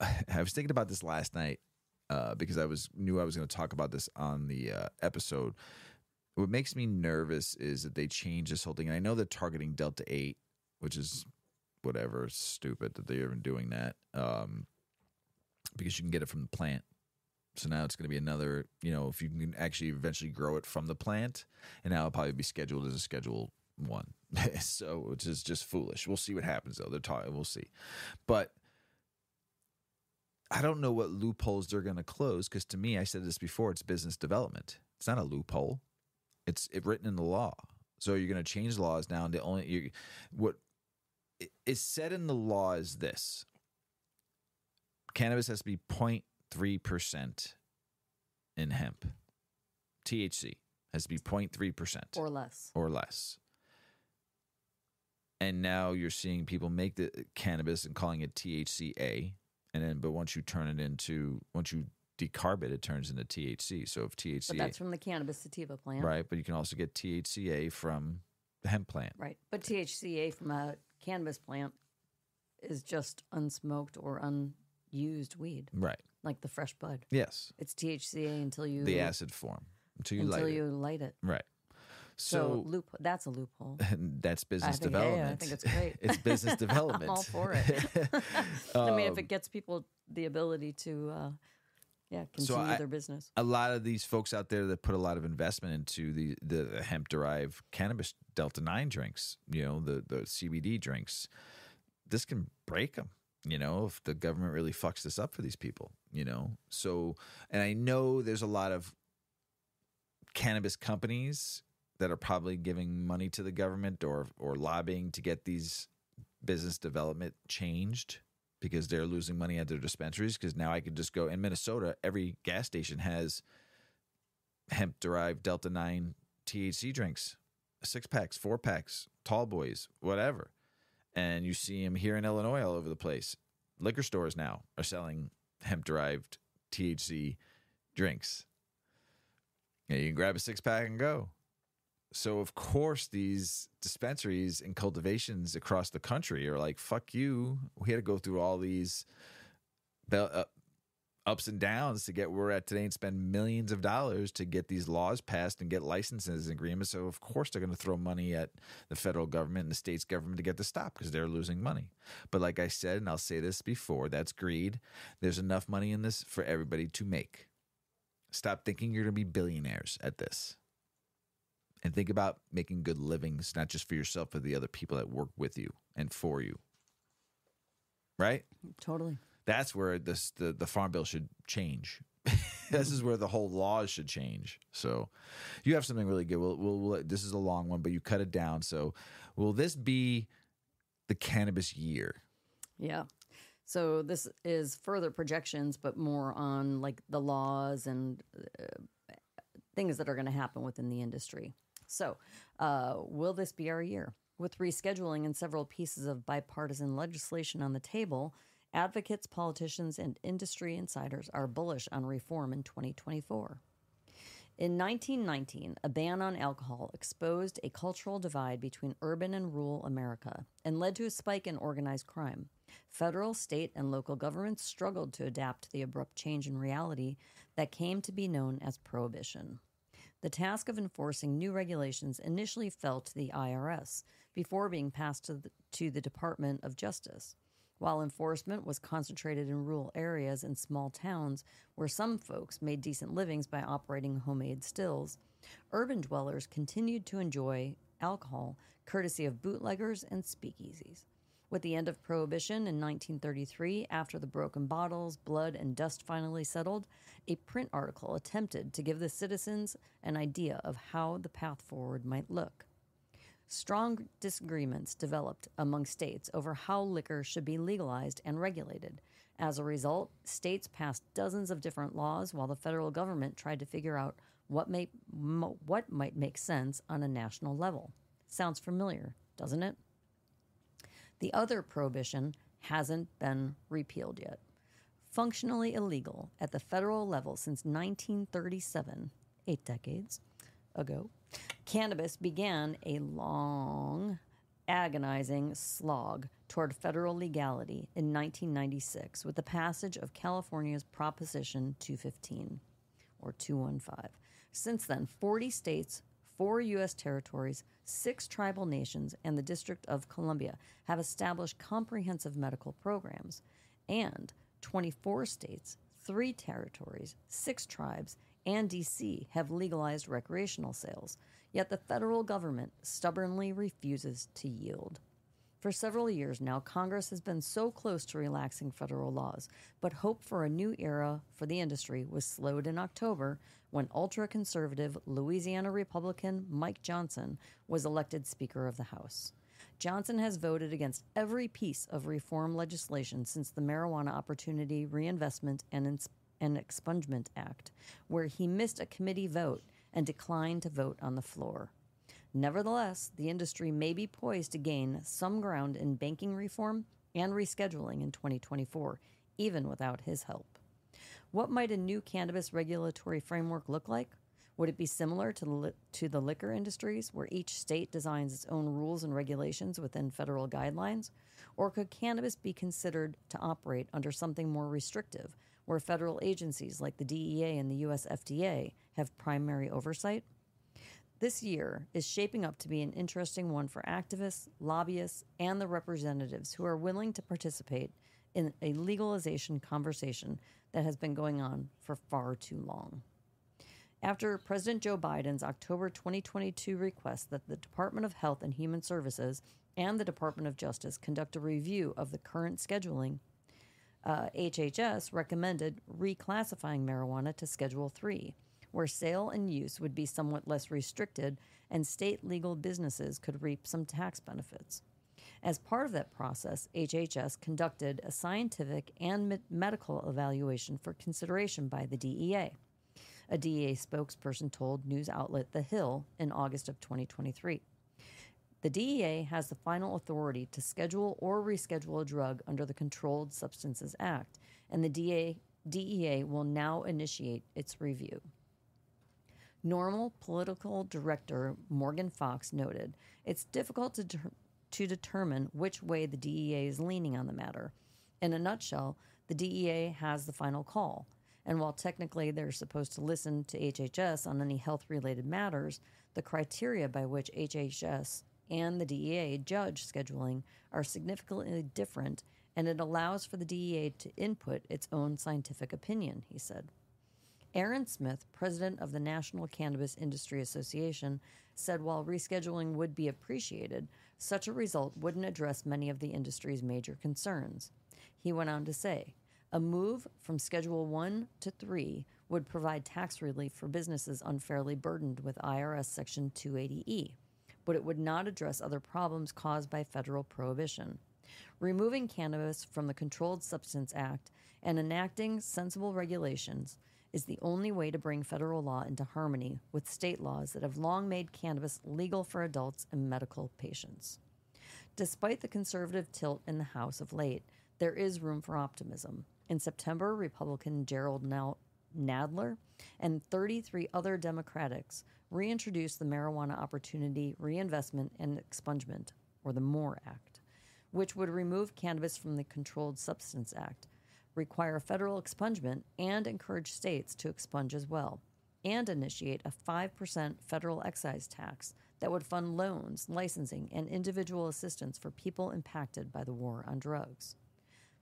I was thinking about this last night because I knew I was going to talk about this on the episode. What makes me nervous is that they change this whole thing. And I know they're targeting Delta 8, which is whatever, stupid that they're even doing that because you can get it from the plant. So now it's going to be another, if you can actually eventually grow it from the plant, and now it'll probably be scheduled as a Schedule 1. So, which is just foolish. We'll see what happens, though. They're talking, we'll see. But I don't know what loopholes they're going to close, because to me, I said this before, it's business development. It's not a loophole. It's written in the law. So you're going to change laws now, and what is said in the law is this: cannabis has to be 0.3% in hemp. THC has to be 0.3% or less. And now you're seeing people make the cannabis and calling it THCA, but once you decarb it, it turns into THC. So if THCA, but that's from the cannabis sativa plant, right? But you can also get THCA from the hemp plant, right? But THCA from a cannabis plant is just unsmoked or unused weed, right? Like the fresh bud. Yes, it's THCA until you the acid form until you light it, right? So that's a loophole. That's business development. Yeah, I think it's great. It's business development. I'm all for it. I mean, if it gets people the ability to, continue their business. A lot of these folks out there that put a lot of investment into the hemp-derived cannabis Delta-9 drinks, the CBD drinks, this can break them, if the government really fucks this up for these people, So, and I know there's a lot of cannabis companies that are probably giving money to the government or lobbying to get these business development changed, because they're losing money at their dispensaries. Because now I could just go in Minnesota, every gas station has hemp-derived Delta-9 THC drinks, 6-packs, 4-packs, tall boys, whatever. And you see them here in Illinois all over the place. Liquor stores now are selling hemp-derived THC drinks. And you can grab a 6-pack and go. So, of course, these dispensaries and cultivations across the country are like, fuck you. We had to go through all these ups and downs to get where we're at today and spend millions of dollars to get these laws passed and get licenses and agreements. So, of course, they're going to throw money at the federal government and the state's government to get this stopped, because they're losing money. But like I said, and I'll say this before, that's greed. There's enough money in this for everybody to make. Stop thinking you're going to be billionaires at this. And think about making good livings, not just for yourself, but the other people that work with you and for you. Right? Totally. That's where the farm bill should change. This is where the whole laws should change. So you have something really good. We'll this is a long one, but you cut it down. So will this be the cannabis year? Yeah. So this is further projections, but more on like the laws and things that are going to happen within the industry. So, will this be our year? With rescheduling and several pieces of bipartisan legislation on the table, advocates, politicians, and industry insiders are bullish on reform in 2024. In 1919, a ban on alcohol exposed a cultural divide between urban and rural America and led to a spike in organized crime. Federal, state, and local governments struggled to adapt to the abrupt change in reality that came to be known as prohibition. The task of enforcing new regulations initially fell to the IRS before being passed to the Department of Justice. While enforcement was concentrated in rural areas and small towns where some folks made decent livings by operating homemade stills, urban dwellers continued to enjoy alcohol courtesy of bootleggers and speakeasies. With the end of Prohibition in 1933, after the broken bottles, blood, and dust finally settled, a print article attempted to give the citizens an idea of how the path forward might look. Strong disagreements developed among states over how liquor should be legalized and regulated. As a result, states passed dozens of different laws while the federal government tried to figure out what might make sense on a national level. Sounds familiar, doesn't it? The other prohibition hasn't been repealed yet. Functionally illegal at the federal level since 1937, 8 decades ago, cannabis began a long, agonizing slog toward federal legality in 1996 with the passage of California's Proposition 215, or 215. Since then, 40 states, 4 U.S. territories, 6 tribal nations, and the District of Columbia have established comprehensive medical programs, and 24 states, 3 territories, 6 tribes, and D.C. have legalized recreational sales, yet the federal government stubbornly refuses to yield. For several years now, Congress has been so close to relaxing federal laws, but hope for a new era for the industry was slowed in October when ultra-conservative Louisiana Republican Mike Johnson was elected Speaker of the House. Johnson has voted against every piece of reform legislation since the Marijuana Opportunity Reinvestment and Expungement Act, where he missed a committee vote and declined to vote on the floor. Nevertheless, the industry may be poised to gain some ground in banking reform and rescheduling in 2024, even without his help. What might a new cannabis regulatory framework look like? Would it be similar to the liquor industries, where each state designs its own rules and regulations within federal guidelines? Or could cannabis be considered to operate under something more restrictive, where federal agencies like the DEA and the U.S. FDA have primary oversight? This year is shaping up to be an interesting one for activists, lobbyists, and the representatives who are willing to participate in a legalization conversation that has been going on for far too long. After President Joe Biden's October 2022 request that the Department of Health and Human Services and the Department of Justice conduct a review of the current scheduling, HHS recommended reclassifying marijuana to Schedule 3, where sale and use would be somewhat less restricted and state legal businesses could reap some tax benefits. As part of that process, HHS conducted a scientific and medical evaluation for consideration by the DEA. A DEA spokesperson told news outlet The Hill in August of 2023. The DEA has the final authority to schedule or reschedule a drug under the Controlled Substances Act, and the DEA will now initiate its review. Normal political director Morgan Fox noted, "It's difficult to determine which way the DEA is leaning on the matter. In a nutshell, the DEA has the final call, and while technically they're supposed to listen to HHS on any health-related matters, the criteria by which HHS and the DEA judge scheduling are significantly different, and it allows for the DEA to input its own scientific opinion," he said. Aaron Smith, president of the National Cannabis Industry Association, said while rescheduling would be appreciated, such a result wouldn't address many of the industry's major concerns. He went on to say, "A move from Schedule 1 to 3 would provide tax relief for businesses unfairly burdened with IRS Section 280E, but it would not address other problems caused by federal prohibition. Removing cannabis from the Controlled Substance Act and enacting sensible regulations is the only way to bring federal law into harmony with state laws that have long made cannabis legal for adults and medical patients." Despite the conservative tilt in the House of late, there is room for optimism. In September, Republican Gerald Nadler and 33 other Democrats reintroduced the Marijuana Opportunity Reinvestment and Expungement, or the MORE Act, which would remove cannabis from the Controlled Substance Act, require federal expungement, and encourage states to expunge as well, and initiate a 5% federal excise tax that would fund loans, licensing, and individual assistance for people impacted by the war on drugs.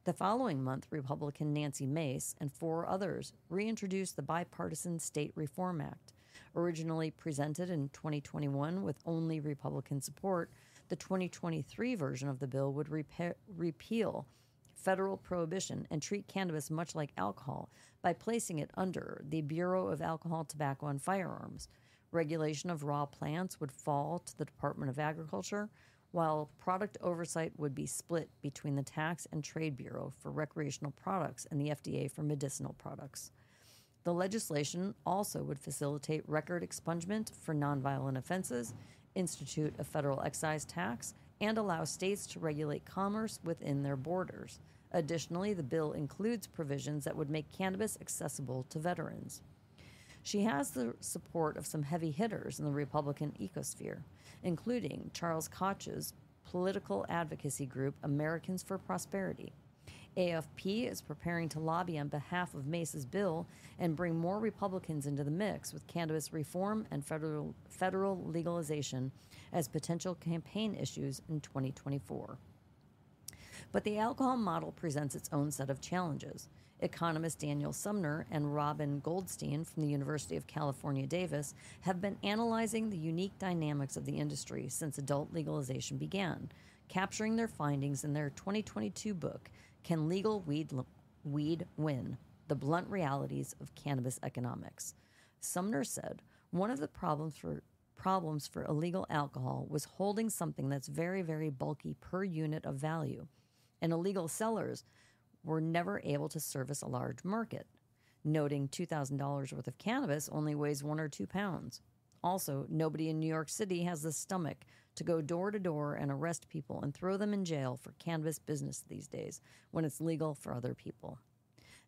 The following month, Republican Nancy Mace and 4 others reintroduced the Bipartisan State Reform Act. Originally presented in 2021 with only Republican support, the 2023 version of the bill would repeal federal prohibition and treat cannabis much like alcohol by placing it under the Bureau of Alcohol, Tobacco, and Firearms. Regulation of raw plants would fall to the Department of Agriculture, while product oversight would be split between the Tax and Trade Bureau for recreational products and the FDA for medicinal products. The legislation also would facilitate record expungement for nonviolent offenses, institute a federal excise tax, and allow states to regulate commerce within their borders. Additionally, the bill includes provisions that would make cannabis accessible to veterans. She has the support of some heavy hitters in the Republican ecosphere, including Charles Koch's political advocacy group, Americans for Prosperity. AFP is preparing to lobby on behalf of Mace's bill and bring more Republicans into the mix with cannabis reform and federal legalization as potential campaign issues in 2024. But the alcohol model presents its own set of challenges. Economist Daniel Sumner and Robin Goldstein from the University of California, Davis have been analyzing the unique dynamics of the industry since adult legalization began, capturing their findings in their 2022 book, Can Legal Weed Win? The Blunt Realities of Cannabis Economics. Sumner said, one of the problems for illegal alcohol was holding something that's very, very bulky per unit of value, and illegal sellers were never able to service a large market, noting $2,000 worth of cannabis only weighs 1 or 2 pounds. Also, nobody in New York City has the stomach to go door to door and arrest people and throw them in jail for cannabis business these days when it's legal for other people.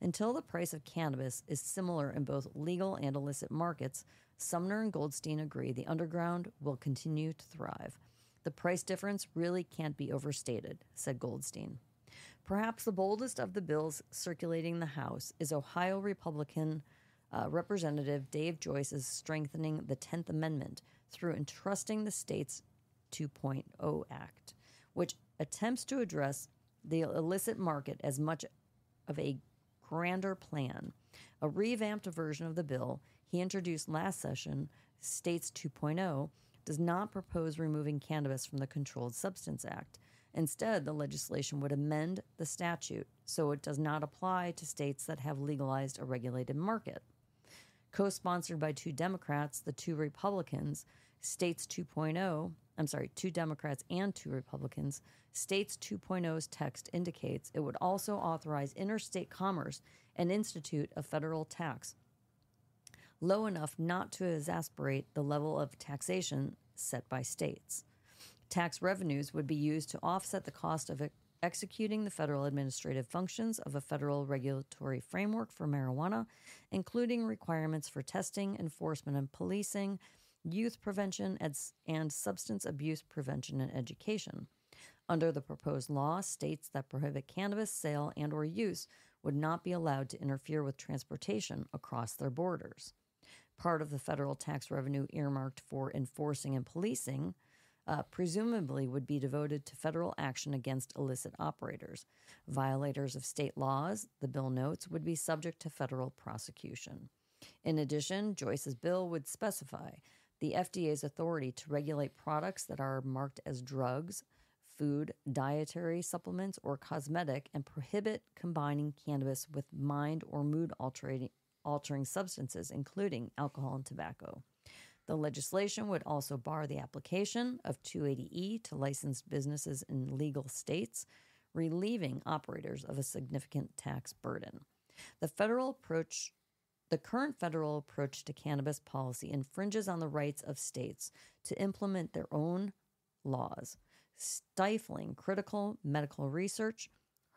Until the price of cannabis is similar in both legal and illicit markets, Sumner and Goldstein agree the underground will continue to thrive. The price difference really can't be overstated, said Goldstein. Perhaps the boldest of the bills circulating the House is Ohio Republican Representative Dave Joyce's strengthening the 10th Amendment through entrusting the state's 2.0 Act, which attempts to address the illicit market as much of a grander plan. A revamped version of the bill he introduced last session, States 2.0, does not propose removing cannabis from the Controlled Substance Act. Instead, the legislation would amend the statute so it does not apply to states that have legalized a regulated market. Co-sponsored by 2 Democrats, the 2 Republicans, States 2.0, two Democrats and 2 Republicans, States 2.0's text indicates it would also authorize interstate commerce and institute a federal tax low enough not to exacerbate the level of taxation set by states. Tax revenues would be used to offset the cost of executing the federal administrative functions of a federal regulatory framework for marijuana, including requirements for testing, enforcement, and policing, youth prevention, and substance abuse prevention and education. Under the proposed law, states that prohibit cannabis sale and or use would not be allowed to interfere with transportation across their borders. Part of the federal tax revenue earmarked for enforcing and policing presumably would be devoted to federal action against illicit operators. Violators of state laws, the bill notes, would be subject to federal prosecution. In addition, Joyce's bill would specify the FDA's authority to regulate products that are marked as drugs, food, dietary supplements, or cosmetic, and prohibit combining cannabis with mind or mood altering substances, including alcohol and tobacco. The legislation would also bar the application of 280E to licensed businesses in legal states, relieving operators of a significant tax burden. The current federal approach to cannabis policy infringes on the rights of states to implement their own laws, stifling critical medical research,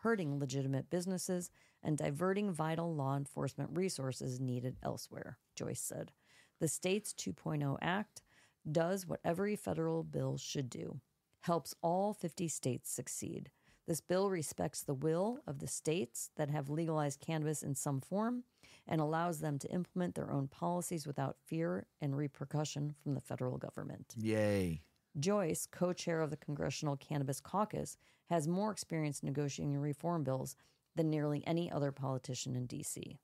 hurting legitimate businesses, and diverting vital law enforcement resources needed elsewhere, Joyce said. The States 2.0 Act does what every federal bill should do, helps all 50 states succeed. This bill respects the will of the states that have legalized cannabis in some form and allows them to implement their own policies without fear and repercussion from the federal government. Yay. Joyce, co-chair of the Congressional Cannabis Caucus, has more experience negotiating reform bills than nearly any other politician in D.C.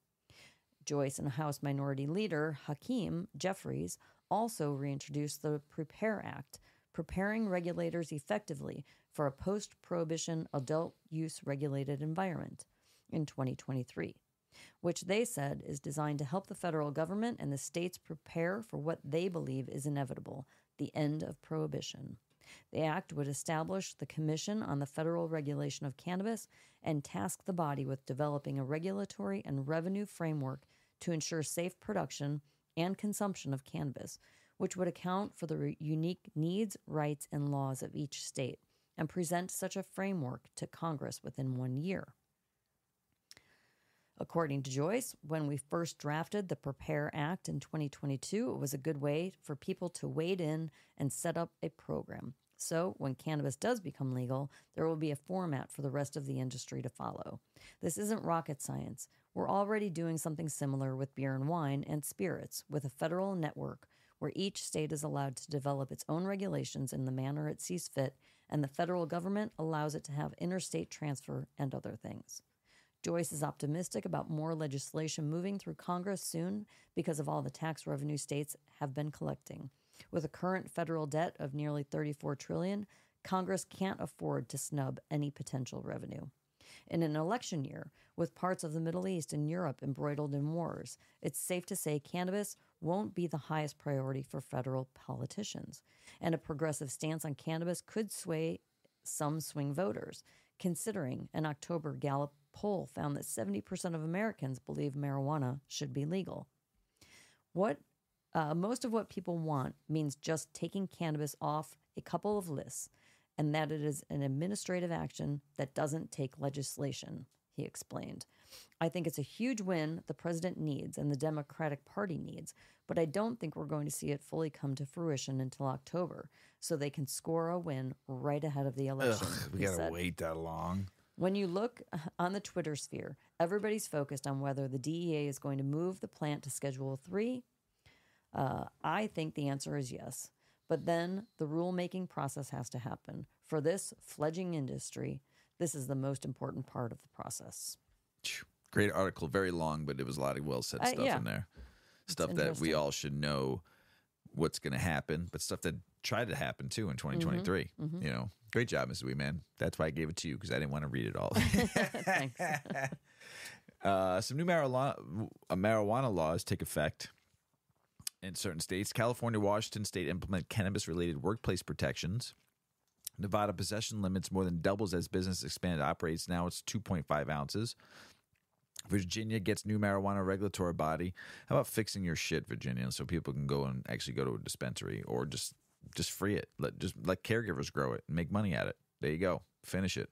Joyce and House Minority Leader Hakeem Jeffries also reintroduced the PREPARE Act, preparing regulators effectively for a post-prohibition adult-use regulated environment in 2023, which they said is designed to help the federal government and the states prepare for what they believe is inevitable, the end of prohibition. The act would establish the Commission on the Federal Regulation of Cannabis and task the body with developing a regulatory and revenue framework to ensure safe production and consumption of cannabis, which would account for the unique needs, rights, and laws of each state, and present such a framework to Congress within 1 year. According to Joyce, when we first drafted the PREPARE Act in 2022, it was a good way for people to wade in and set up a program. So when cannabis does become legal, there will be a format for the rest of the industry to follow. This isn't rocket science. We're already doing something similar with beer and wine and spirits, with a federal network where each state is allowed to develop its own regulations in the manner it sees fit, and the federal government allows it to have interstate transfer and other things. Joyce is optimistic about more legislation moving through Congress soon because of all the tax revenue states have been collecting. With a current federal debt of nearly $34 trillion, Congress can't afford to snub any potential revenue. In an election year, with parts of the Middle East and Europe embroiled in wars, it's safe to say cannabis won't be the highest priority for federal politicians. And a progressive stance on cannabis could sway some swing voters, considering an October Gallup poll found that 70% of Americans believe marijuana should be legal. Most of what people want means just taking cannabis off a couple of lists, and that it is an administrative action that doesn't take legislation, he explained. I think it's a huge win the president needs and the Democratic Party needs, but I don't think we're going to see it fully come to fruition until October, so they can score a win right ahead of the election. We gotta wait that long. When you look on the Twitter sphere, everybody's focused on whether the DEA is going to move the plant to Schedule 3. I think the answer is yes. But then the rulemaking process has to happen. For this fledgling industry, this is the most important part of the process. Great article, very long, but it was a lot of well-said stuff in there. Stuff that we all should know what's going to happen, but stuff that tried to happen too in 2023. You know, great job, Mrs. Weedman. That's why I gave it to you, because I didn't want to read it all. Thanks. Some new marijuana laws take effect in certain states. California, Washington state implement cannabis-related workplace protections. Nevada possession limits more than doubles as business expands operates. Now it's 2.5 ounces. Virginia gets new marijuana regulatory body. How about fixing your shit, Virginia, so people can go and actually go to a dispensary, or just free it. Let caregivers grow it and make money at it. There you go. Finish it.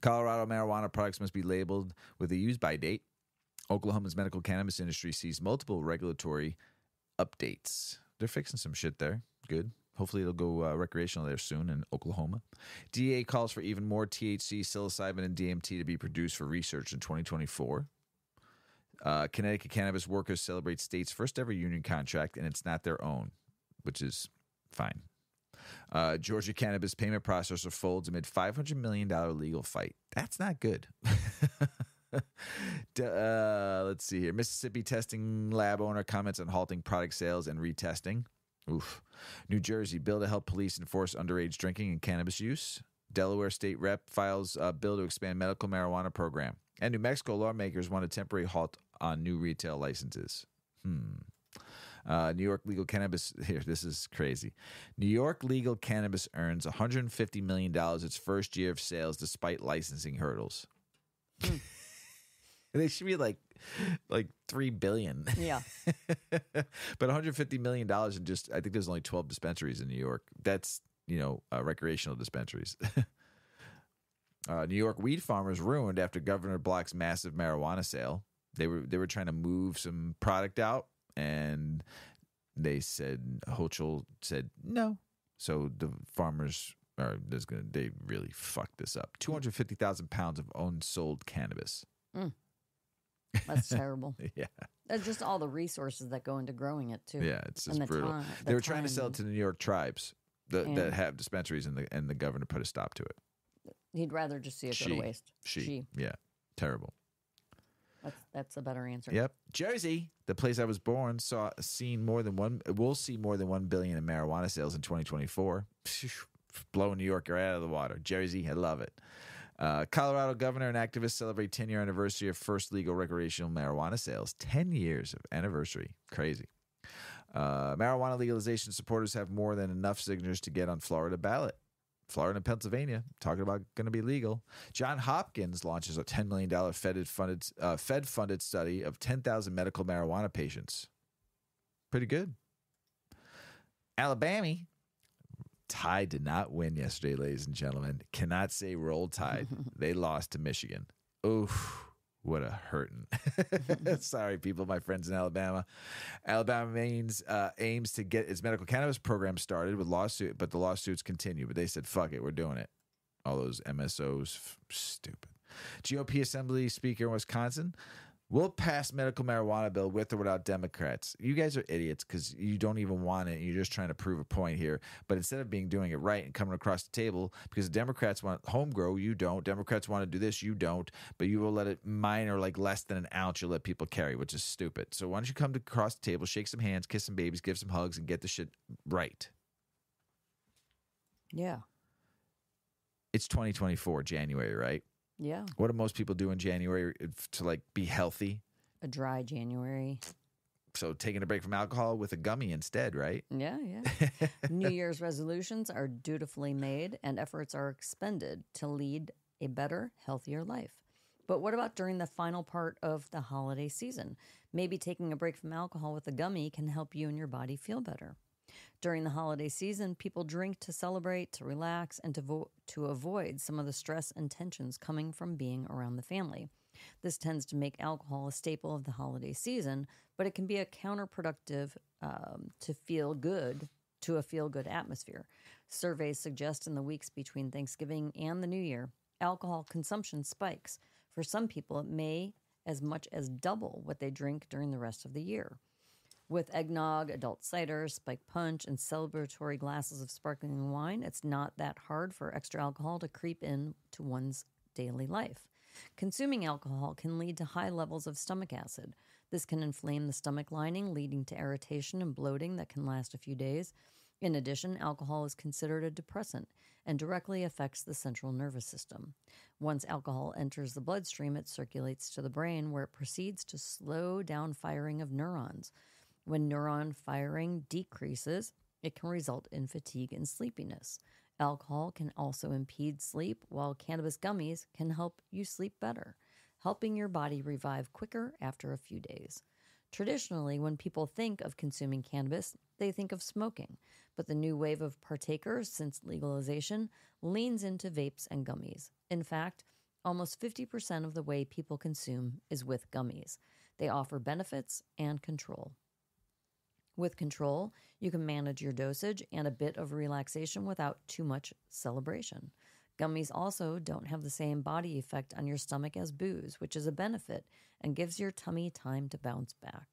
Colorado marijuana products must be labeled with a use-by date. Oklahoma's medical cannabis industry sees multiple regulatory updates. They're fixing some shit there. Good. Hopefully it'll go recreational there soon in Oklahoma. DEA calls for even more THC, psilocybin, and DMT to be produced for research in 2024. Connecticut cannabis workers celebrate state's first ever union contract, and it's not their own, which is fine. Georgia cannabis payment processor folds amid $500 million legal fight. That's not good. Let's see here. Mississippi testing lab owner comments on halting product sales and retesting. Oof. New Jersey bill to help police enforce underage drinking and cannabis use. Delaware state rep files a bill to expand medical marijuana program. And New Mexico lawmakers want a temporary halt on new retail licenses. New York legal cannabis. Here, this is crazy. New York legal cannabis earns $150 million its first year of sales despite licensing hurdles. They should be like $3 billion. Yeah. But $150 million in just, I think there's only 12 dispensaries in New York. That's, recreational dispensaries. New York weed farmers ruined after governor blocks massive marijuana sale. They were trying to move some product out, and Hochul said no. So the farmers they really fucked this up. 250,000 pounds of unsold cannabis. That's terrible. Yeah. That's just all the resources that go into growing it, too. Yeah, it's just brutal. They were trying to sell it to the New York tribes that have dispensaries, and the governor put a stop to it. He'd rather just see it go to waste. She. Yeah. Terrible. That's a better answer. Yep. Jersey, the place I was born, will see more than $1 billion in marijuana sales in 2024. Blowing New York right out of the water. Jersey, I love it. Colorado governor and activists celebrate 10-year anniversary of first legal recreational marijuana sales. 10 years of anniversary. Crazy. Marijuana legalization supporters have more than enough signatures to get on Florida ballot. Florida and Pennsylvania, talking about going to be legal. John Hopkins launches a $10 million Fed-funded study of 10,000 medical marijuana patients. Pretty good. Alabama. Tide did not win yesterday, ladies and gentlemen. Cannot say roll Tide. They lost to Michigan. Oof, what a hurting. Sorry, people, my friends in Alabama. Alabama aims to get its medical cannabis program started with lawsuit, but the lawsuits continue. But they said, fuck it, we're doing it. All those MSOs, stupid. GOP Assembly Speaker in Wisconsin We'll pass medical marijuana bill with or without Democrats. You guys are idiots because you don't even want it. You're just trying to prove a point here. But instead of doing it right and coming across the table, because Democrats want home grow, you don't. Democrats want to do this, you don't. But you will let it minor, like less than an ounce, you'll let people carry, which is stupid. So why don't you come across the table, shake some hands, kiss some babies, give some hugs, and get the shit right. Yeah. It's 2024, January, right? Yeah. What do most people do in January to like be healthy? A dry January. So taking a break from alcohol with a gummy instead, right? Yeah, yeah. New Year's resolutions are dutifully made and efforts are expended to lead a better, healthier life. But what about during the final part of the holiday season? Maybe taking a break from alcohol with a gummy can help you and your body feel better. During the holiday season, people drink to celebrate, to relax, and to avoid some of the stress and tensions coming from being around the family. This tends to make alcohol a staple of the holiday season, but it can be a counterproductive to a feel-good atmosphere. Surveys suggest in the weeks between Thanksgiving and the New Year, alcohol consumption spikes. For some people, it may as much as double what they drink during the rest of the year. With eggnog, adult cider, spiked punch, and celebratory glasses of sparkling wine, it's not that hard for extra alcohol to creep into one's daily life. Consuming alcohol can lead to high levels of stomach acid. This can inflame the stomach lining, leading to irritation and bloating that can last a few days. In addition, alcohol is considered a depressant and directly affects the central nervous system. Once alcohol enters the bloodstream, it circulates to the brain, where it proceeds to slow down firing of neurons. When neuron firing decreases, it can result in fatigue and sleepiness. Alcohol can also impede sleep, while cannabis gummies can help you sleep better, helping your body revive quicker after a few days. Traditionally, when people think of consuming cannabis, they think of smoking, but the new wave of partakers since legalization leans into vapes and gummies. In fact, almost 50% of the way people consume is with gummies. They offer benefits and control. With control, you can manage your dosage and a bit of relaxation without too much celebration. Gummies also don't have the same body effect on your stomach as booze, which is a benefit and gives your tummy time to bounce back.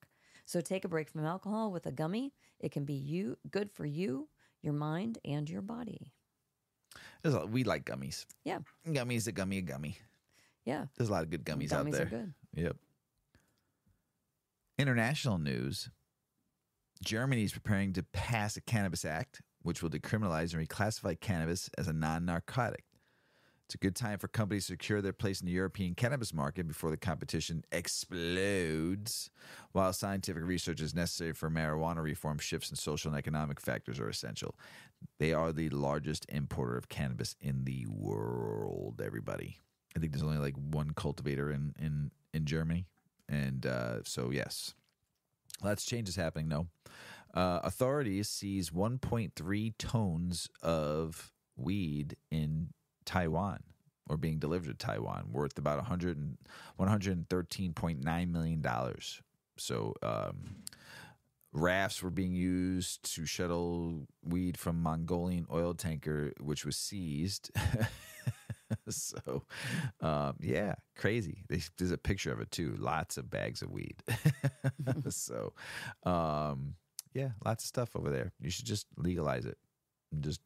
So take a break from alcohol with a gummy. It can be good for you, your mind, and your body. We like gummies. Yeah. Gummies, a gummy. Yeah. There's a lot of good gummies out there. Gummies are good. Yep. International news. Germany is preparing to pass a cannabis act, which will decriminalize and reclassify cannabis as a non-narcotic. It's a good time for companies to secure their place in the European cannabis market before the competition explodes. While scientific research is necessary for marijuana reform, shifts in social and economic factors are essential. They are the largest importer of cannabis in the world, everybody. I think there's only like one cultivator in Germany. And so, yes. Lots of changes happening, though. Authorities seize 1.3 tons of weed in Taiwan, or being delivered to Taiwan, worth about $113.9 million. So rafts were being used to shuttle weed from Mongolian oil tanker, which was seized. So, yeah, crazy. There's a picture of it, too. Lots of bags of weed. So, yeah, lots of stuff over there. You should just legalize it. Just,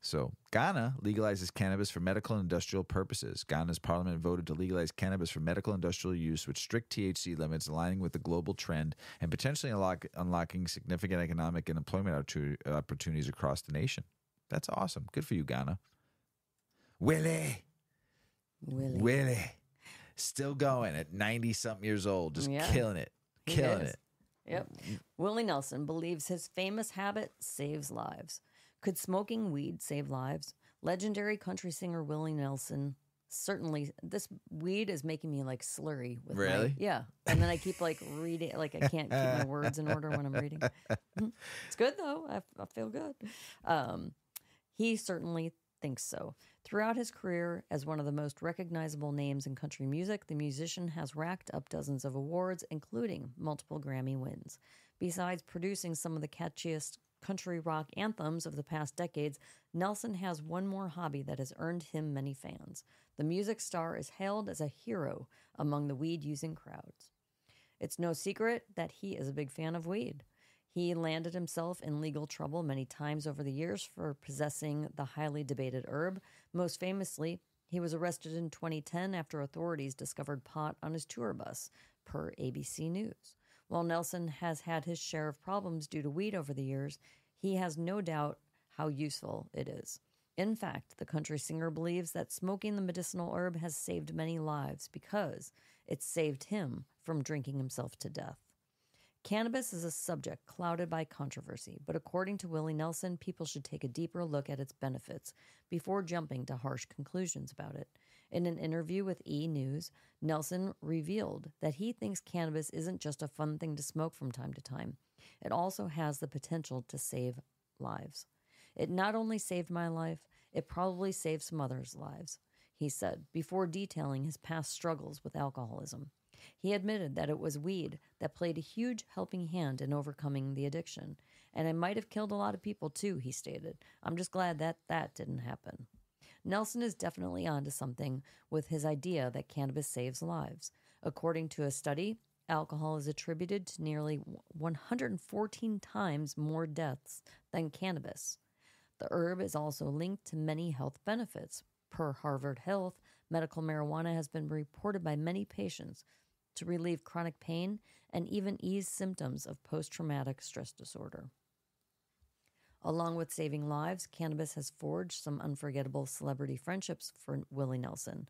So, Ghana legalizes cannabis for medical and industrial purposes. Ghana's parliament voted to legalize cannabis for medical and industrial use with strict THC limits, aligning with the global trend and potentially unlocking significant economic and employment opportunities across the nation. That's awesome. Good for you, Ghana. Willie. Still going at 90-something years old, just killing it. Yep. Willie Nelson believes his famous habit saves lives. Could smoking weed save lives? Legendary country singer Willie Nelson. Certainly, this weed is making me like slurry. Yeah. And then I keep like reading, like I can't keep my words in order when I'm reading. It's good though. I feel good. He certainly thinks so. Throughout his career as one of the most recognizable names in country music, the musician has racked up dozens of awards, including multiple Grammy wins. Besides producing some of the catchiest country rock anthems of the past decades, Nelson has one more hobby that has earned him many fans. The music star is hailed as a hero among the weed-using crowds. It's no secret that he is a big fan of weed. He landed himself in legal trouble many times over the years for possessing the highly debated herb. Most famously, he was arrested in 2010 after authorities discovered pot on his tour bus, per ABC News. While Nelson has had his share of problems due to weed over the years, he has no doubt how useful it is. In fact, the country singer believes that smoking the medicinal herb has saved many lives because it saved him from drinking himself to death. Cannabis is a subject clouded by controversy, but according to Willie Nelson, people should take a deeper look at its benefits before jumping to harsh conclusions about it. In an interview with E! News, Nelson revealed that he thinks cannabis isn't just a fun thing to smoke from time to time. It also has the potential to save lives. It not only saved my life, it probably saved some others' lives, he said, before detailing his past struggles with alcoholism. He admitted that it was weed that played a huge helping hand in overcoming the addiction. And it might have killed a lot of people too, he stated. I'm just glad that that didn't happen. Nelson is definitely onto something with his idea that cannabis saves lives. According to a study, alcohol is attributed to nearly 114 times more deaths than cannabis. The herb is also linked to many health benefits. Per Harvard Health, medical marijuana has been reported by many patients to relieve chronic pain and even ease symptoms of post-traumatic stress disorder. Along with saving lives, cannabis has forged some unforgettable celebrity friendships for Willie Nelson.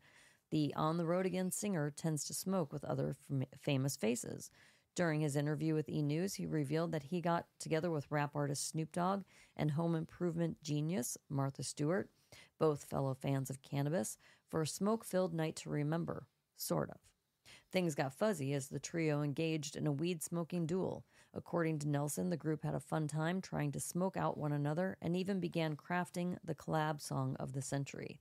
The On the Road Again singer tends to smoke with other famous faces. During his interview with E! News, he revealed that he got together with rap artist Snoop Dogg and home improvement genius Martha Stewart, both fellow fans of cannabis, for a smoke-filled night to remember, sort of. Things got fuzzy as the trio engaged in a weed-smoking duel. According to Nelson, the group had a fun time trying to smoke out one another and even began crafting the collab song of the century.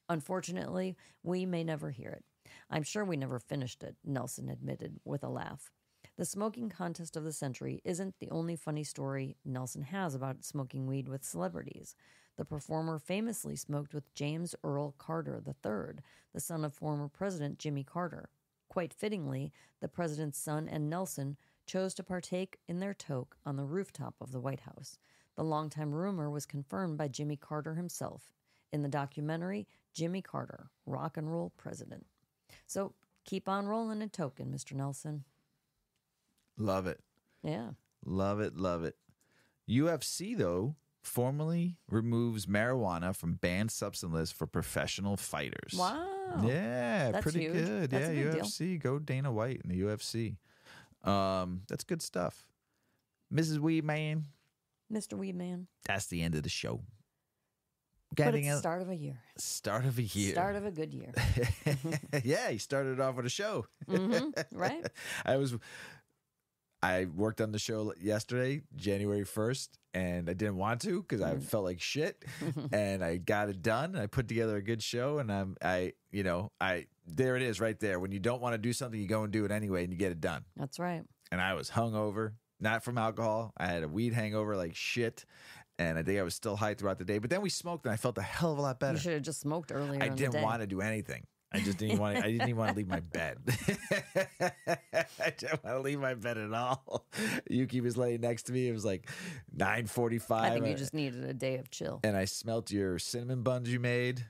Unfortunately, we may never hear it. I'm sure we never finished it, Nelson admitted with a laugh. The smoking contest of the century isn't the only funny story Nelson has about smoking weed with celebrities. The performer famously smoked with James Earl Carter III, the son of former President Jimmy Carter. Quite fittingly, the president's son and Nelson chose to partake in their toke on the rooftop of the White House. The longtime rumor was confirmed by Jimmy Carter himself in the documentary Jimmy Carter, Rock and Roll President. So keep on rolling a token, Mr. Nelson. Love it. Yeah. Love it, love it. UFC, though, formally removes marijuana from banned substance list for professional fighters. Wow. Yeah, That's pretty huge. good. That's yeah, a big UFC. Deal. Go Dana White in the UFC. That's good stuff. Mrs. Weedman. Mr. Weedman. That's the end of the show. But it's the start of a year. Start of a year. Start of a good year. Yeah, he started off with a show. Right? I worked on the show yesterday, January 1st, and I didn't want to because I felt like shit. And I got it done. And I put together a good show, and there it is right there. When you don't want to do something, you go and do it anyway, and you get it done. That's right. And I was hungover, not from alcohol. I had a weed hangover like shit, and I think I was still high throughout the day. But then we smoked, and I felt a hell of a lot better. You should have just smoked earlier. I didn't want to do anything. I just didn't want. I didn't even want to leave my bed. I didn't want to leave my bed at all. Yuki was laying next to me. It was like 9:45. I think you just needed a day of chill. And I smelt your cinnamon buns you made.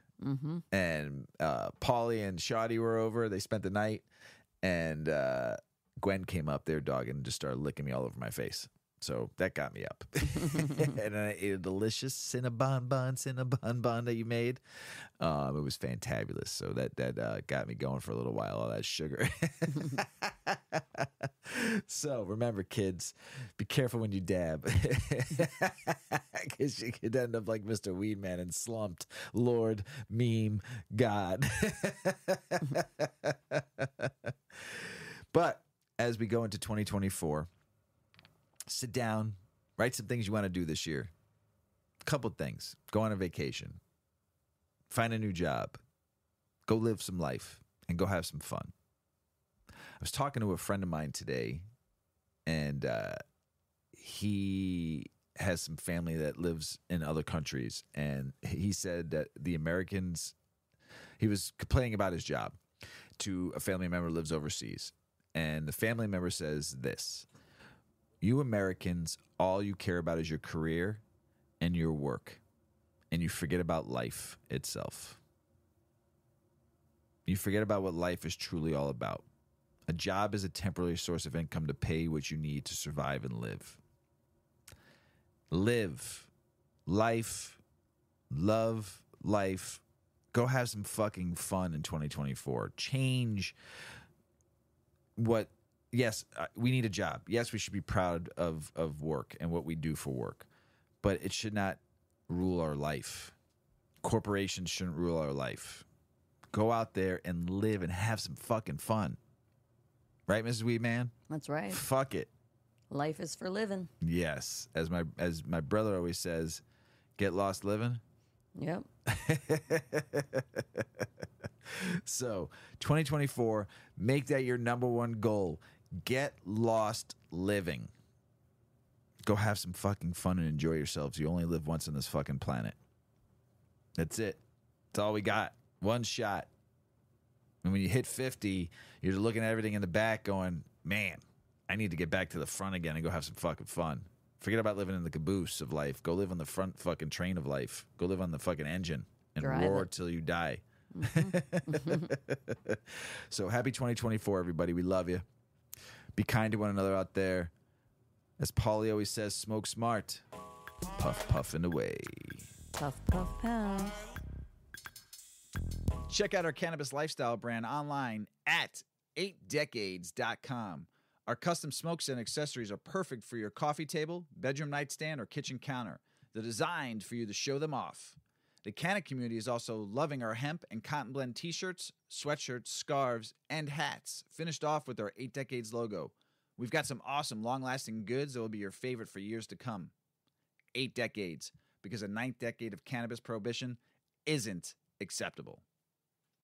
And Paulie and Shoddy were over. They spent the night. And Gwen came up, their dog, and just started licking me all over my face. So that got me up. And I ate a delicious cinnabon bun that you made. It was fantabulous. So that got me going for a little while, all that sugar. So remember, kids, be careful when you dab. Because you could end up like Mr. Weedman and slumped. Lord, meme, God. But as we go into 2024, sit down, write some things you want to do this year. A couple things. Go on a vacation. Find a new job. Go live some life and go have some fun. I was talking to a friend of mine today, and he has some family that lives in other countries, and he said that the Americans, he was complaining about his job to a family member who lives overseas. And the family member says this: you Americans, all you care about is your career and your work, and you forget about life itself. You forget about what life is truly all about. A job is a temporary source of income to pay what you need to survive and live. Live life, love life. Go have some fucking fun in 2024. Change what, yes, we need a job. Yes, we should be proud of work and what we do for work, but it should not rule our life. Corporations shouldn't rule our life. Go out there and live and have some fucking fun. Right, Mrs. Weedman? That's right. Fuck it. Life is for living. Yes. As my brother always says, get lost living. Yep. So 2024, make that your number one goal. Get lost living. Go have some fucking fun and enjoy yourselves. You only live once on this fucking planet. That's it. That's all we got. One shot. And when you hit 50, you're looking at everything in the back going, man, I need to get back to the front again and go have some fucking fun. Forget about living in the caboose of life. Go live on the front fucking train of life. Go live on the fucking engine and roar till you die. Mm-hmm. So happy 2024, everybody. We love you. Be kind to one another out there. As Paulie always says, smoke smart. Puff, puff, and away. Puff, puff, puff. Check out our cannabis lifestyle brand online at 8decades.com. Our custom smokes and accessories are perfect for your coffee table, bedroom nightstand, or kitchen counter. They're designed for you to show them off. The Canna community is also loving our hemp and cotton blend t-shirts, sweatshirts, scarves, and hats, finished off with our 8 Decades logo. We've got some awesome, long-lasting goods that will be your favorite for years to come. 8 Decades, because a 9th decade of cannabis prohibition isn't acceptable.